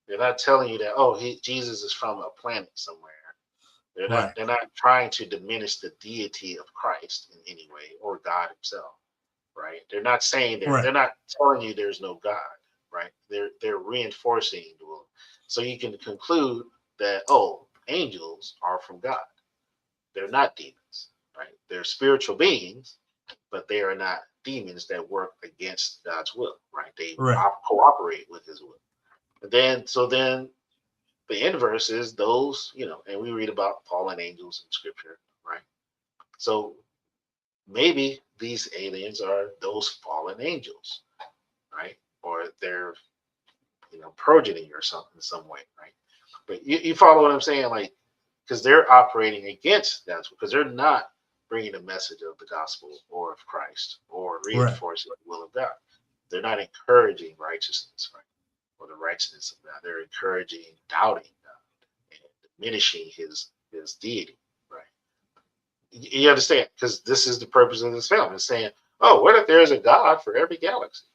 They're not telling you that Jesus is from a planet somewhere. Right. They're not trying to diminish the deity of Christ in any way or God himself, right? They're not saying Right. they're not telling you there's no God, right? They're reinforcing the will. So you can conclude that angels are from God. They're not demons, right? They're spiritual beings, but they are not demons that work against God's will, right? They Right. cooperate with his will. And then the inverse is those, and we read about fallen angels in scripture, right? So maybe these aliens are those fallen angels, right? Or they're, progeny or something in some way, right? But you follow what I'm saying? Like, because they're operating against that, because they're not bringing the message of the gospel or of Christ or reinforcing the will of God. They're not encouraging righteousness, right? Or the righteousness of God. They're encouraging doubting God and diminishing his deity, right? You understand? Because this is the purpose of this film. It's saying, oh, what if there's a God for every galaxy?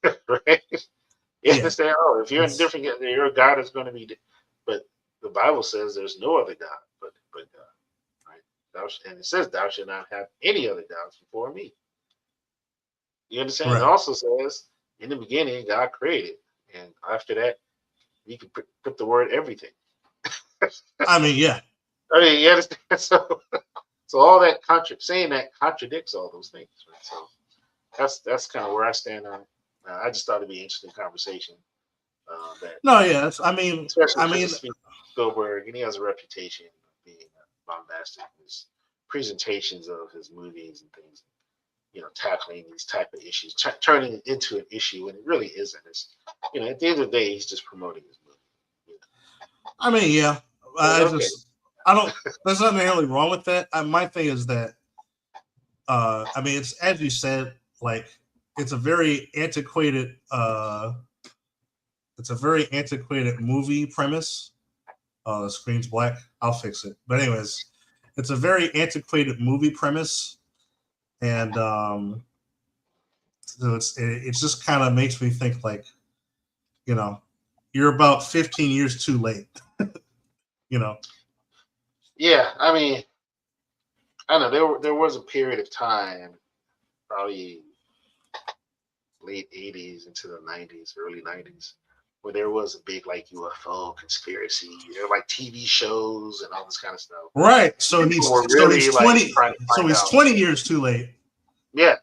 Right? You understand? Oh, if you're in different, your God is going to be, but the Bible says there's no other God but God, right? And it says, thou shalt not have any other gods before me. You understand? Right. It also says, in the beginning, God created, and after that, you can put the word everything. I mean, yeah. I mean, you understand? So all that saying that contradicts all those things, right? So that's kind of where I stand on it. I just thought it'd be an interesting conversation. No, yeah. Especially Spielberg, and he has a reputation of being bombastic in his presentations of his movies and things. Tackling these type of issues, turning it into an issue when it really isn't. It's, at the end of the day, he's just promoting his movie. I mean, yeah. There's nothing really wrong with that. My thing is that, I mean, it's, as you said, like, it's a very antiquated it's a very antiquated movie premise. The screen's black. I'll fix it. But anyways, it's a very antiquated movie premise, and so it just kind of makes me think like, you know, you're about 15 years too late. You know. Yeah, I mean, I know there was a period of time, probably late '80s into the '90s, early '90s, where there was a big like UFO conspiracy. There were like TV shows and all this kind of stuff. Right. So People were really like 20. trying to So find he's out. 20 years too late. Yeah,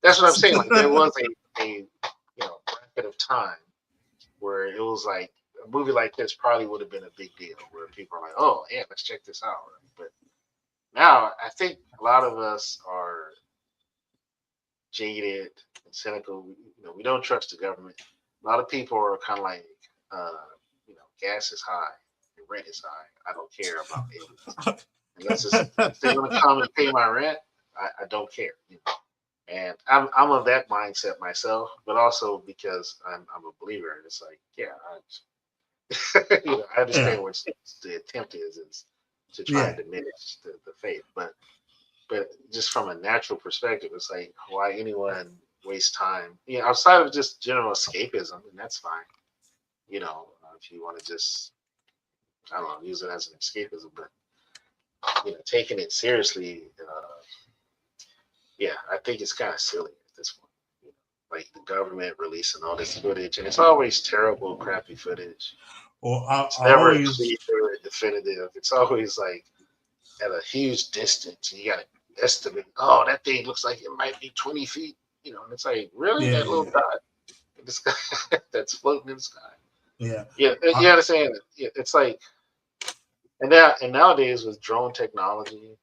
that's what I'm saying. Like there was a bracket of time where it was like a movie like this probably would have been a big deal, where people are like, "Oh, yeah, let's check this out." But now I think a lot of us are jaded and cynical. We don't trust the government. A lot of people are kind of like, gas is high, and rent is high. I don't care about aliens unless if they're going to come and pay my rent. I don't care. And I'm of that mindset myself, but also because I'm a believer. And it's like, yeah, I understand what the attempt is to try and diminish the faith, but just from a natural perspective, it's like why anyone waste time, outside of just general escapism, and that's fine. If you want to just, I don't know, use it as an escapism, but taking it seriously, I think it's kind of silly at this point. Like the government releasing all this footage, and it's always terrible, crappy footage. Well, It's never clear or definitive. It's always like at a huge distance, and you got to estimate. Oh, that thing looks like it might be 20 feet. And it's like really that little dot in the sky that's floating in the sky. Yeah, you understand? It's like, and nowadays with drone technology,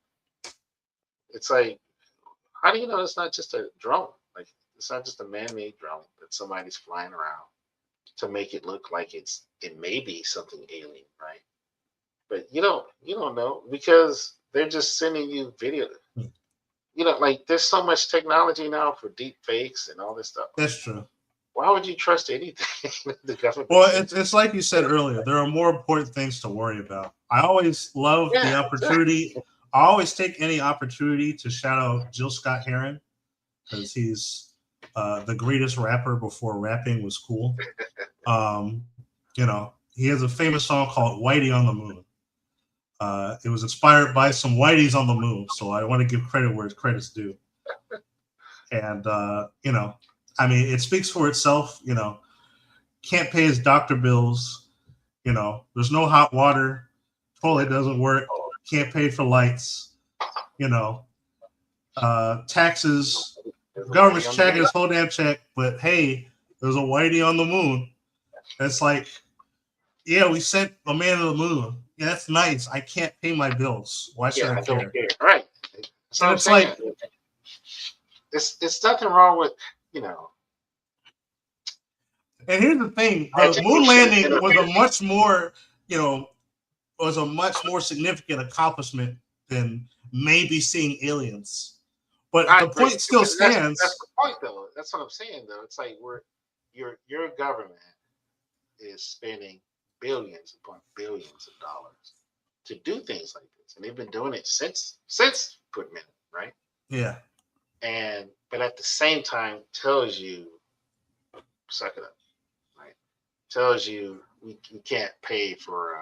it's like, how do you know it's not just a drone? Like it's not just a man-made drone that somebody's flying around to make it look like it may be something alien, right? But you don't know because they're just sending you video. Like there's so much technology now for deep fakes and all this stuff. That's true. Why would you trust anything the government? Well, it's like you said earlier. There are more important things to worry about. I always love the opportunity. Exactly. I always take any opportunity to shout out Jill Scott Heron because he's the greatest rapper before rapping was cool. He has a famous song called "Whitey on the Moon." It was inspired by some whiteys on the moon, so I want to give credit where credit's due. And it speaks for itself. Can't pay his doctor bills. There's no hot water. Toilet doesn't work. Can't pay for lights. Taxes. Government's checking his whole damn check. But hey, there's a whitey on the moon. That's like, yeah, we sent a man to the moon. Yeah, that's nice. I can't pay my bills. Why should I care? Don't care. Right. So it's like, it's nothing wrong with, And here's the thing: the moon landing was a much more significant accomplishment than maybe seeing aliens. But the point still stands. That's the point, though. That's what I'm saying, though. It's like your government is spending billions upon billions of dollars to do things like this, and they've been doing it since Putman, right? Yeah. But at the same time, tells you, suck it up, right? Tells you we can't pay for.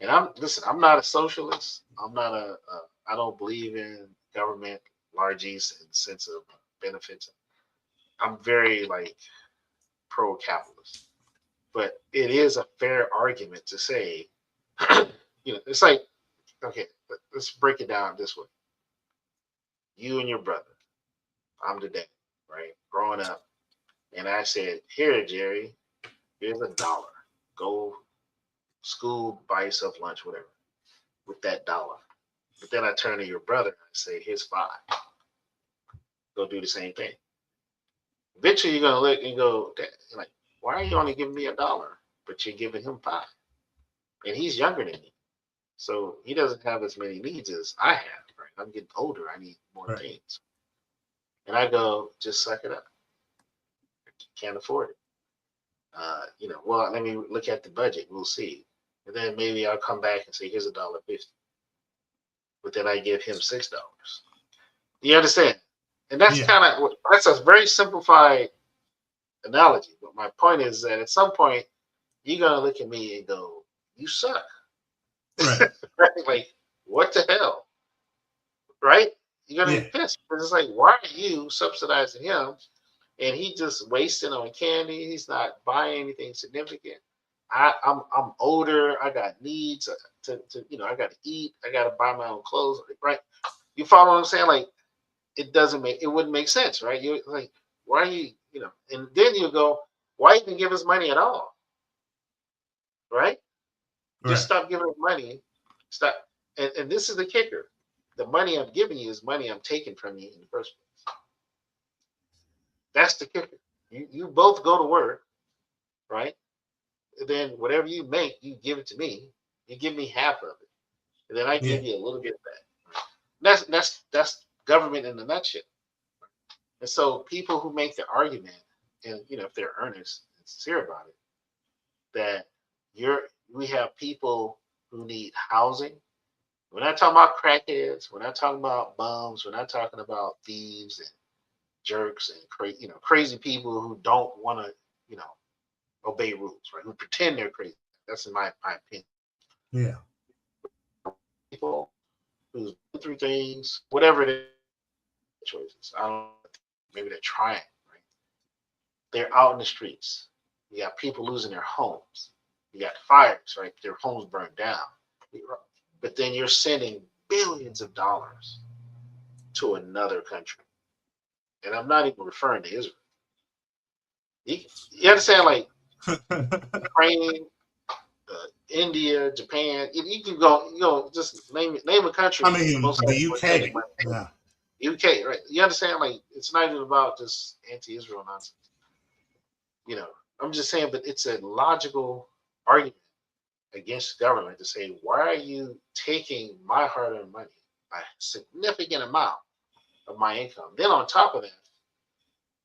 And I'm not a socialist. I don't believe in government largesse in the sense of benefits. I'm very pro-capitalist. But it is a fair argument to say, it's like, okay, let's break it down this way. You and your brother, I'm the dad, right? Growing up, and I said, here, Jerry, here's $1. Go school, buy yourself lunch, whatever, with that $1. But then I turn to your brother and I say, here's $5. Go do the same thing. Eventually, you're gonna look and go, like, why are you only giving me $1, but you're giving him $5? And he's younger than me, so he doesn't have as many needs as I have. Right? I'm getting older. I need more things. And I go, just suck it up. You can't afford it. Well, let me look at the budget. We'll see. And then maybe I'll come back and say, here's $1.50. But then I give him $6. You understand? And that's that's a very simplified analogy. But my point is that at some point, you're going to look at me and go, you suck. Right. Right? Like, what the hell? Right? You're going to be pissed. Because it's like, why are you subsidizing him? And he just wasting on candy. He's not buying anything significant. I'm older. I got needs to I got to eat. I got to buy my own clothes. Right? You follow what I'm saying? Like, it wouldn't make sense, right? You're like, why are you, and then you go, why even give us money at all? Right? Just stop giving us money. Stop. And this is the kicker. The money I'm giving you is money I'm taking from you in the first place. That's the kicker. You both go to work, right? And then whatever you make, you give it to me. You give me half of it. And then I give you a little bit of that. That's government in a nutshell. And so people who make the argument, and if they're earnest and sincere about it, that we have people who need housing. We're not talking about crackheads. We're not talking about bums. We're not talking about thieves and jerks and crazy people who don't want to obey rules, right? Who pretend they're crazy. That's in my opinion. Yeah. People who's been through things, whatever it is, choices. I don't know, maybe they're trying, right? They're out in the streets. You got people losing their homes. You got fires, right? Their homes burned down. But then you're sending billions of dollars to another country. And I'm not even referring to Israel. You understand, like Ukraine, India, Japan. You can go, just name a country. I mean, the UK. Yeah. UK, right? You understand? Like, it's not even about just anti-Israel nonsense. I'm just saying, but it's a logical argument against government to say, why are you taking my hard-earned money, a significant amount of my income? Then on top of that,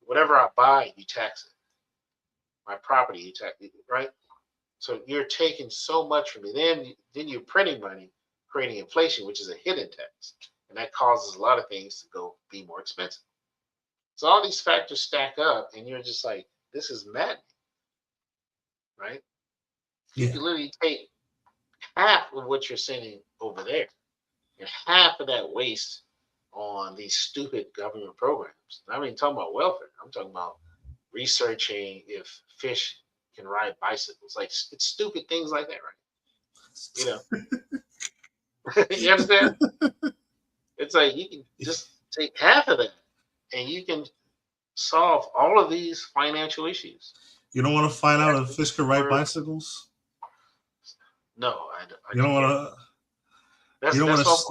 whatever I buy, you tax it. My property, you tax it, right? So you're taking so much from me. Then you're printing money, creating inflation, which is a hidden tax. And that causes a lot of things to go be more expensive. So all these factors stack up, and you're just like, this is maddening, right? You can literally take half of what you're sending over there and half of that waste on these stupid government programs. I mean, talking about welfare. I'm talking about researching if fish can ride bicycles. Like, it's stupid things like that, right? You understand? It's like you can just take half of that and you can solve all of these financial issues. You don't want to find out if fish can ride bicycles? No, you don't want to.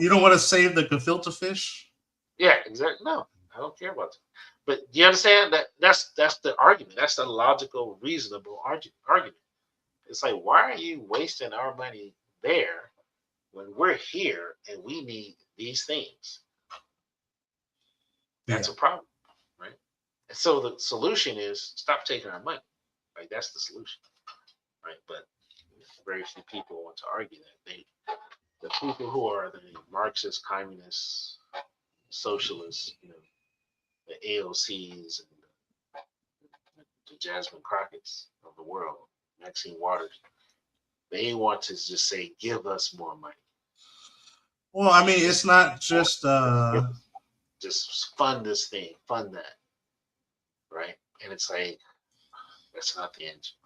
You don't want to save the gefilte fish? Yeah, exactly. No, I don't care about that. But do you understand that? That's the argument. That's the logical, reasonable argument. It's like, why are you wasting our money there when we're here and we need these things? That's a problem, right? And so the solution is stop taking our money. Right? That's the solution, right? But very few people want to argue that. The people who are the Marxist, communists, socialists, the AOCs and the Jasmine Crockett's of the world, Maxine Waters, they want to just say, give us more money. Well, I mean, it's not just just fund this thing, fund that, right? And it's like, that's not the engine.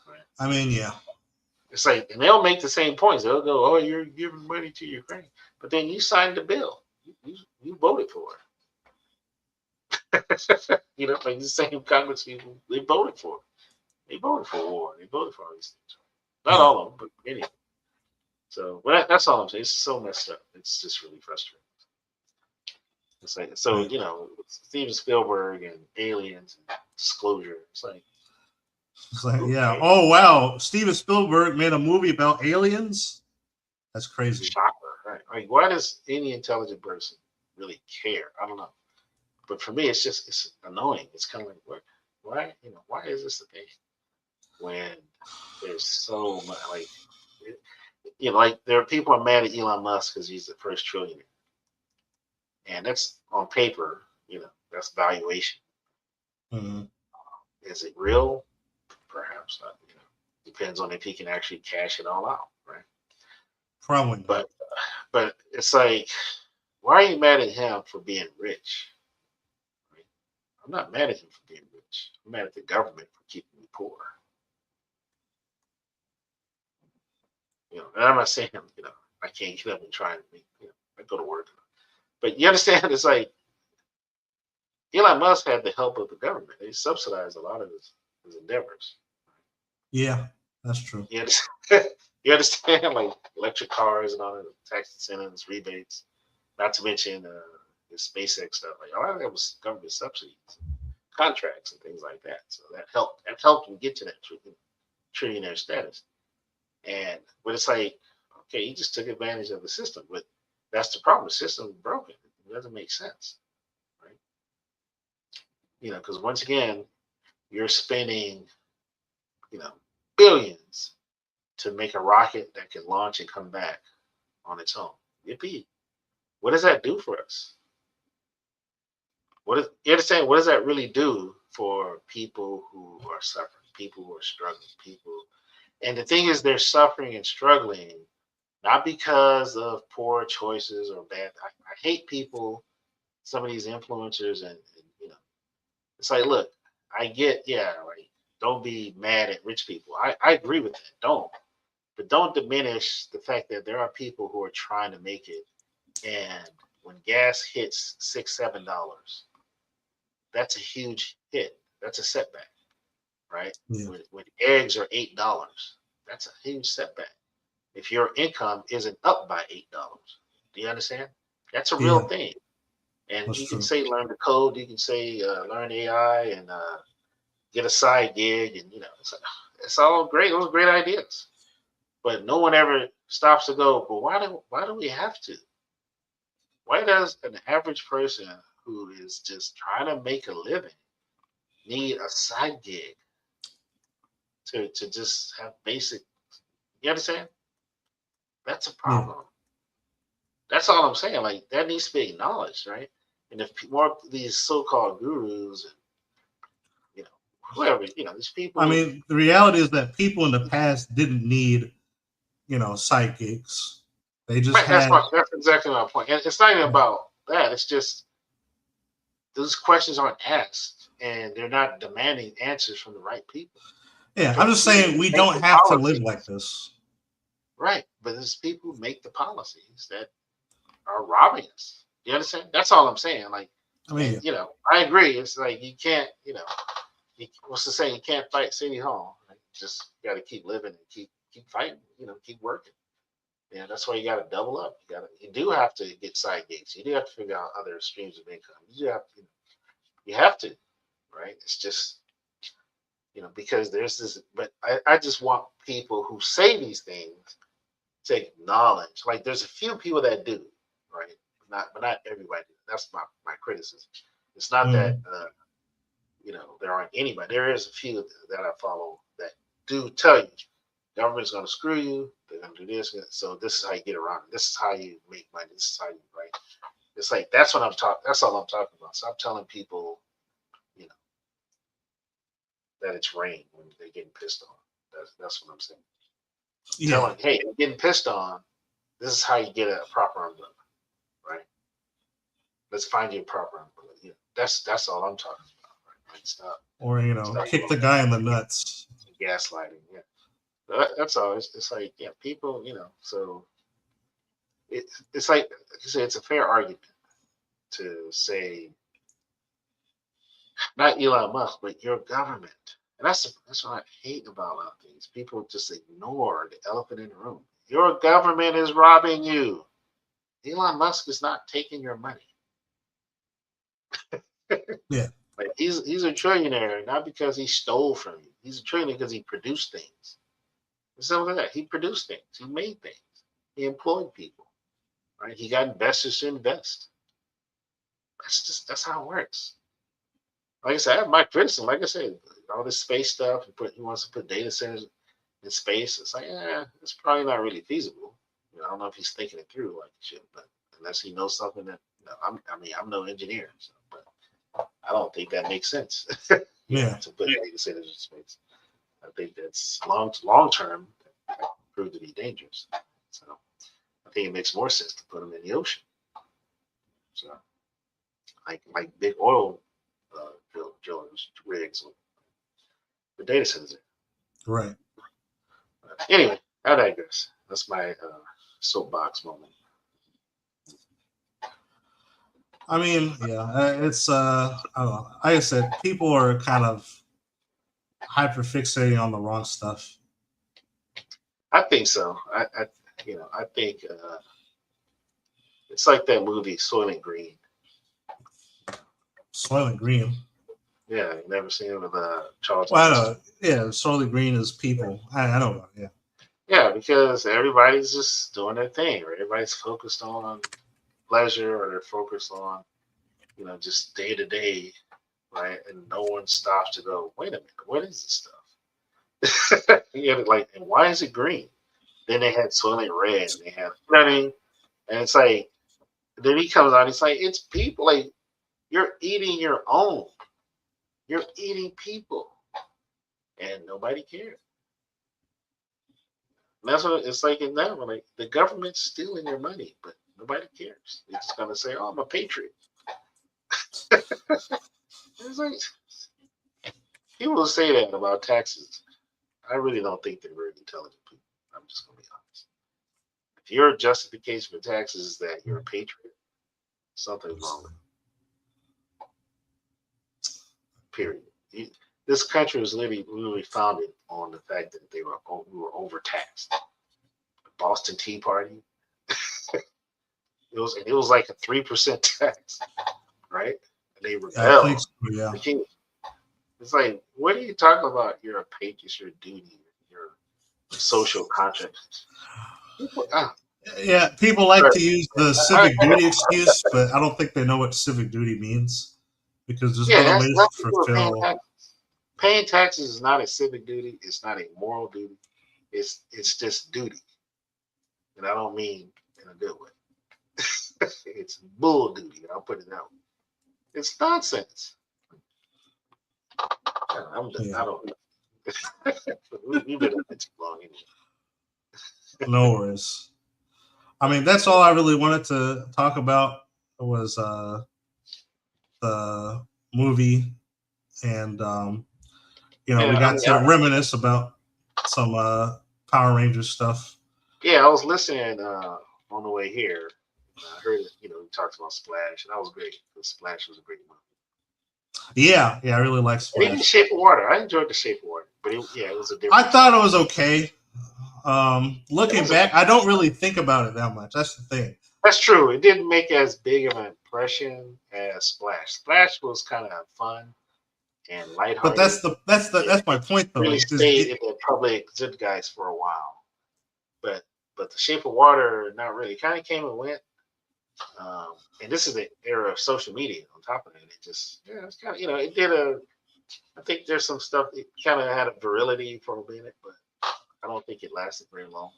Right? I mean, yeah. It's like, and they'll make the same points. They'll go, "Oh, you're giving money to Ukraine," but then you signed the bill. You voted for it. Like the same Congress people, they voted for it. They voted for war. They voted for all these things. Not all of them, but many. So, but that's all I'm saying. It's so messed up. It's just really frustrating. It's like, so Steven Spielberg and Aliens and Disclosure. It's like, yeah. Oh wow, Steven Spielberg made a movie about aliens. That's crazy. Shocker, right? Like, why does any intelligent person really care? I don't know. But for me, it's annoying. It's kind of like, why is this a thing when there's so much like there are people are mad at Elon Musk because he's the first trillionaire, and that's on paper, that's valuation. Mhm. Is it real? Perhaps not. Depends on if he can actually cash it all out, right? Probably not. But it's like, why are you mad at him for being rich? Right? I'm not mad at him for being rich. I'm mad at the government for keeping me poor. And I'm not saying, I can't get up and try and make, I go to work. But you understand, it's like Elon Musk had the help of the government. They subsidized a lot of his endeavors. Yeah, that's true. You understand? You understand, like electric cars and all the tax incentives, rebates, not to mention the SpaceX stuff. Like a lot of that was government subsidies, contracts, and things like that. So that helped. That helped him get to that trillionaire status. But it's like, okay, he just took advantage of the system. But that's the problem. The system is broken. It doesn't make sense, right? Because once again, you're spending, you know, billions to make a rocket that can launch and come back on its own. Yippee! What does that do for us? You understand? What does that really do for people who are suffering, people who are struggling, people? And the thing is, they're suffering and struggling not because of poor choices or bad. I hate people, some of these influencers, and it's like, look, I get, yeah, like, don't be mad at rich people. I agree with that. But don't diminish the fact that there are people who are trying to make it, and when gas hits $6, $7, that's a huge hit. That's a setback, right? Yeah. When eggs are $8, that's a huge setback. If your income isn't up by $8, do you understand? That's a real Yeah, thing. And that's you can true. say learn the code. You can say learn AI and get a side gig, and it's all great. Those are great ideas. But no one ever stops to go, but why do we have to? Why does an average person who is just trying to make a living need a side gig to just have basic? You understand? That's a Yeah. problem. That's all I'm saying. Like that needs to be acknowledged, right? And if more of these so-called gurus and whoever, these I people, mean, the reality is that people in the past didn't need, side gigs. They just right? had, That's exactly my point. And it's not even about that. It's just those questions aren't asked, and they're not demanding answers from the right people. yeah. From I'm the just people saying who we make don't the have to live like policies, this. right? But there's people who make the policies that are robbing us. You understand? That's all I'm saying. Like, I mean, and I agree. It's like you can't, what's the saying? You can't fight City Hall. Right? Just got to keep living and keep fighting. Keep working. Yeah, that's why you got to double up. You do have to get side gigs. You do have to figure out other streams of income. You have to, right? It's just because there's this. But I just want people who say these things to acknowledge. Like there's a few people that do, right? But not everybody. That's my criticism. It's not that mhm. there aren't anybody. There is a few that I follow that do tell you government's going to screw you. They're going to do this. So this is how you get around it. This is how you make money. This is how you right. It's like that's what I'm talking. That's all I'm talking about. Stop telling people, you know, that it's rain when they're getting pissed on. That's what I'm saying. Tell Yeah. them, hey, you're getting pissed on. This is how you get a proper umbrella, right? Let's find you a proper umbrella. That's all I'm talking about. Right? Like Or stop kick the guy in the nuts. gaslighting. Yeah, that's all. It's like people. So it's like you say, it's a fair argument to say not Elon Musk, but your government. And that's what I hate about a lot of things. People just ignore the elephant in the room. Your government is robbing you. Elon Musk is not taking your money. Yeah. Like he's a trillionaire not because he stole from you. He's a trillionaire because he produced things. It's something like that. He produced things. He made things. He employed people. Right? He got investors to invest. That's how it works. Like I said, I have my criticism. Like I said, all this space stuff. He wants to put data centers in space. It's like, it's probably not really feasible. I don't know if he's thinking it through like he should, but unless he knows something that I'm no engineer, so, but I don't think that makes sense. To put data centers in space. I think that's long term proved to be dangerous. So I think it makes more sense to put them in the ocean. So like big oil drillers rigs with data centers. Right. Anyway, I digress. That's my soapbox moment. I mean, it's I don't know. Like I said, people are kind of hyper fixating on the wrong stuff. I think so. I think it's like that movie Soylent Green. Soylent Green. Yeah, you never seen it with Charles. Well, I know. Yeah, Soylent Green is people. I know about it. Yeah. Yeah, because everybody's just doing their thing, or everybody's focused on pleasure, or they're focused on, just day to day, right? And no one stops to go, wait a minute, what is this stuff? And why is it green? Then they had Soylent Red, and they had, and it's like, then he comes out, he's like, it's people, like, you're eating your own. You're eating people. And nobody cares. And that's what it's like in that one. Like, the government's stealing your money, but nobody cares. They're just going to say, oh, I'm a patriot. It's like, people say that about taxes. I really don't think they're very intelligent people. I'm just going to be honest. If your justification for taxes is that you're a patriot, something's wrong with it. Period. This country was literally founded on the fact that we were overtaxed. The Boston Tea Party, it was like a 3% tax, right? And they rebelled. Yeah. It's like, what are you talking about? You're a patriot, your duty, your social contract. Yeah, people like to use the civic duty excuse, but I don't think they know what civic duty means, because there's other ways to fulfill. Paying taxes is not a civic duty. It's not a moral duty. It's just duty, and I don't mean in a good way. It's bull duty. I'll put it that way. It's nonsense. I'm done. I don't. We've been at it too long anyway. No worries. I mean, that's all I really wanted to talk about was the movie, and we got to reminisce about some Power Rangers stuff. Yeah, I was listening on the way here. I heard it, he talks about Splash, and that was great. Splash was a great movie. Yeah, I really like Splash. And even Shape of Water. I enjoyed the Shape of Water, but it was a different. I thought it was okay. Looking back, I don't really think about it that much. That's the thing. That's true. It didn't make as big of an impression as Splash. Splash was kind of fun and lighthearted. But that's my point, though. Really stayed in the public good guys for a while, but the Shape of Water, not really. Kind of came and went. And this is the era of social media. On top of it, it just it's kind of it did I think there's some stuff. It kind of had a virility for a minute, but I don't think it lasted very long.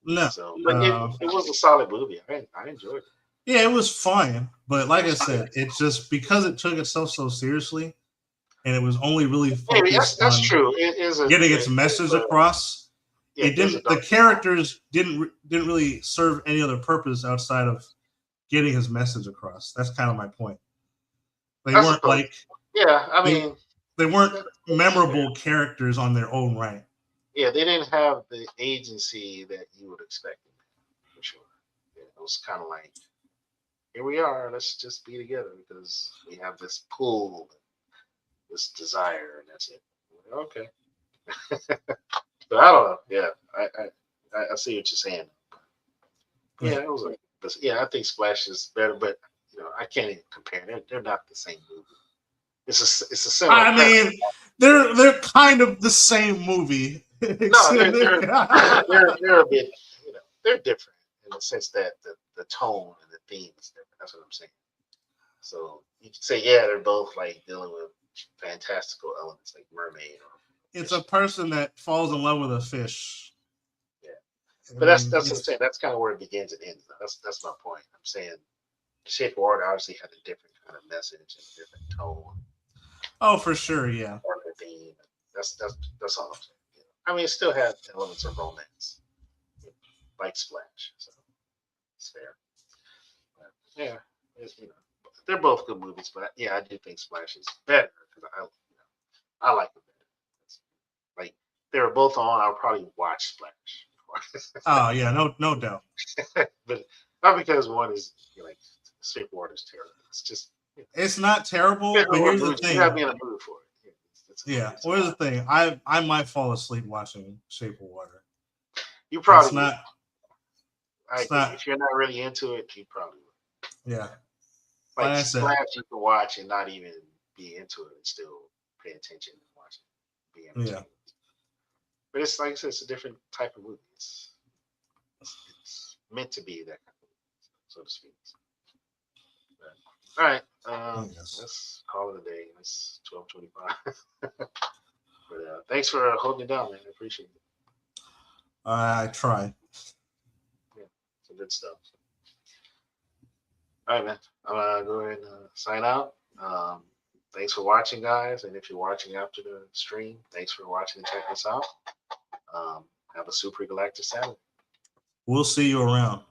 No. So, but it was a solid movie. I enjoyed it. Yeah, it was fine, but like I said, it's just because it took itself so seriously, and it was only really focused that's on true. It is getting its message across. It didn't. The characters didn't really serve any other purpose outside of getting his message across. That's kind of my point. They weren't like. Yeah, I mean, they weren't memorable characters on their own right. Yeah, they didn't have the agency that you would expect them to, for sure. Yeah, it was kind of like, here we are. Let's just be together because we have this pull, this desire, and that's it. Okay. But I don't know. Yeah, I see what you're saying. Yeah, it was I think Splash is better, but I can't even compare. They're not the same movie. It's a similar. I mean, they're kind of the same movie. No, they're a bit. They're different in the sense that the tone and the theme is different. That's what I'm saying. So you could say, yeah, they're both like dealing with fantastical elements like mermaid or It's a person that falls in love with a fish. yeah. I But mean, that's what I'm saying. That's kind of where it begins and ends. That's my point. I'm saying the Shape of Water obviously had a different kind of message and a different tone oh, for sure, yeah. or the theme. That's all I'm saying. You know? I mean, it still had elements of romance, like Splash. So it's fair. But, yeah, you know, they're both good movies. But yeah, I do think Splash is better because I like it better. It's, like they were both on. I would probably watch Splash. Oh, yeah, no doubt. But not because one is like Shape of Water is terrible. It's just It's not terrible, but here's the you gotta thing. be in a mood for it. Yeah, well, here's the thing. I might fall asleep watching Shape of Water. You probably It's not. I It's agree. not. If you're not really into it, you probably would. Yeah, Like like I said. Splash, you can watch and not even be into it and still pay attention and watch it, be entertained. Yeah, But it's like I said, it's a different type of movie. It's meant to be that kind of movie, so to speak. But, all right, yes. let's call it a day. It's 12:25. But thanks for holding it down, man. I appreciate it. I try. Yeah, some good stuff. All right, man. I'm gonna go ahead and sign out. Thanks for watching, guys. And if you're watching after the stream, thanks for watching and checking us out. Have a super galactic Saturday. We'll see you around.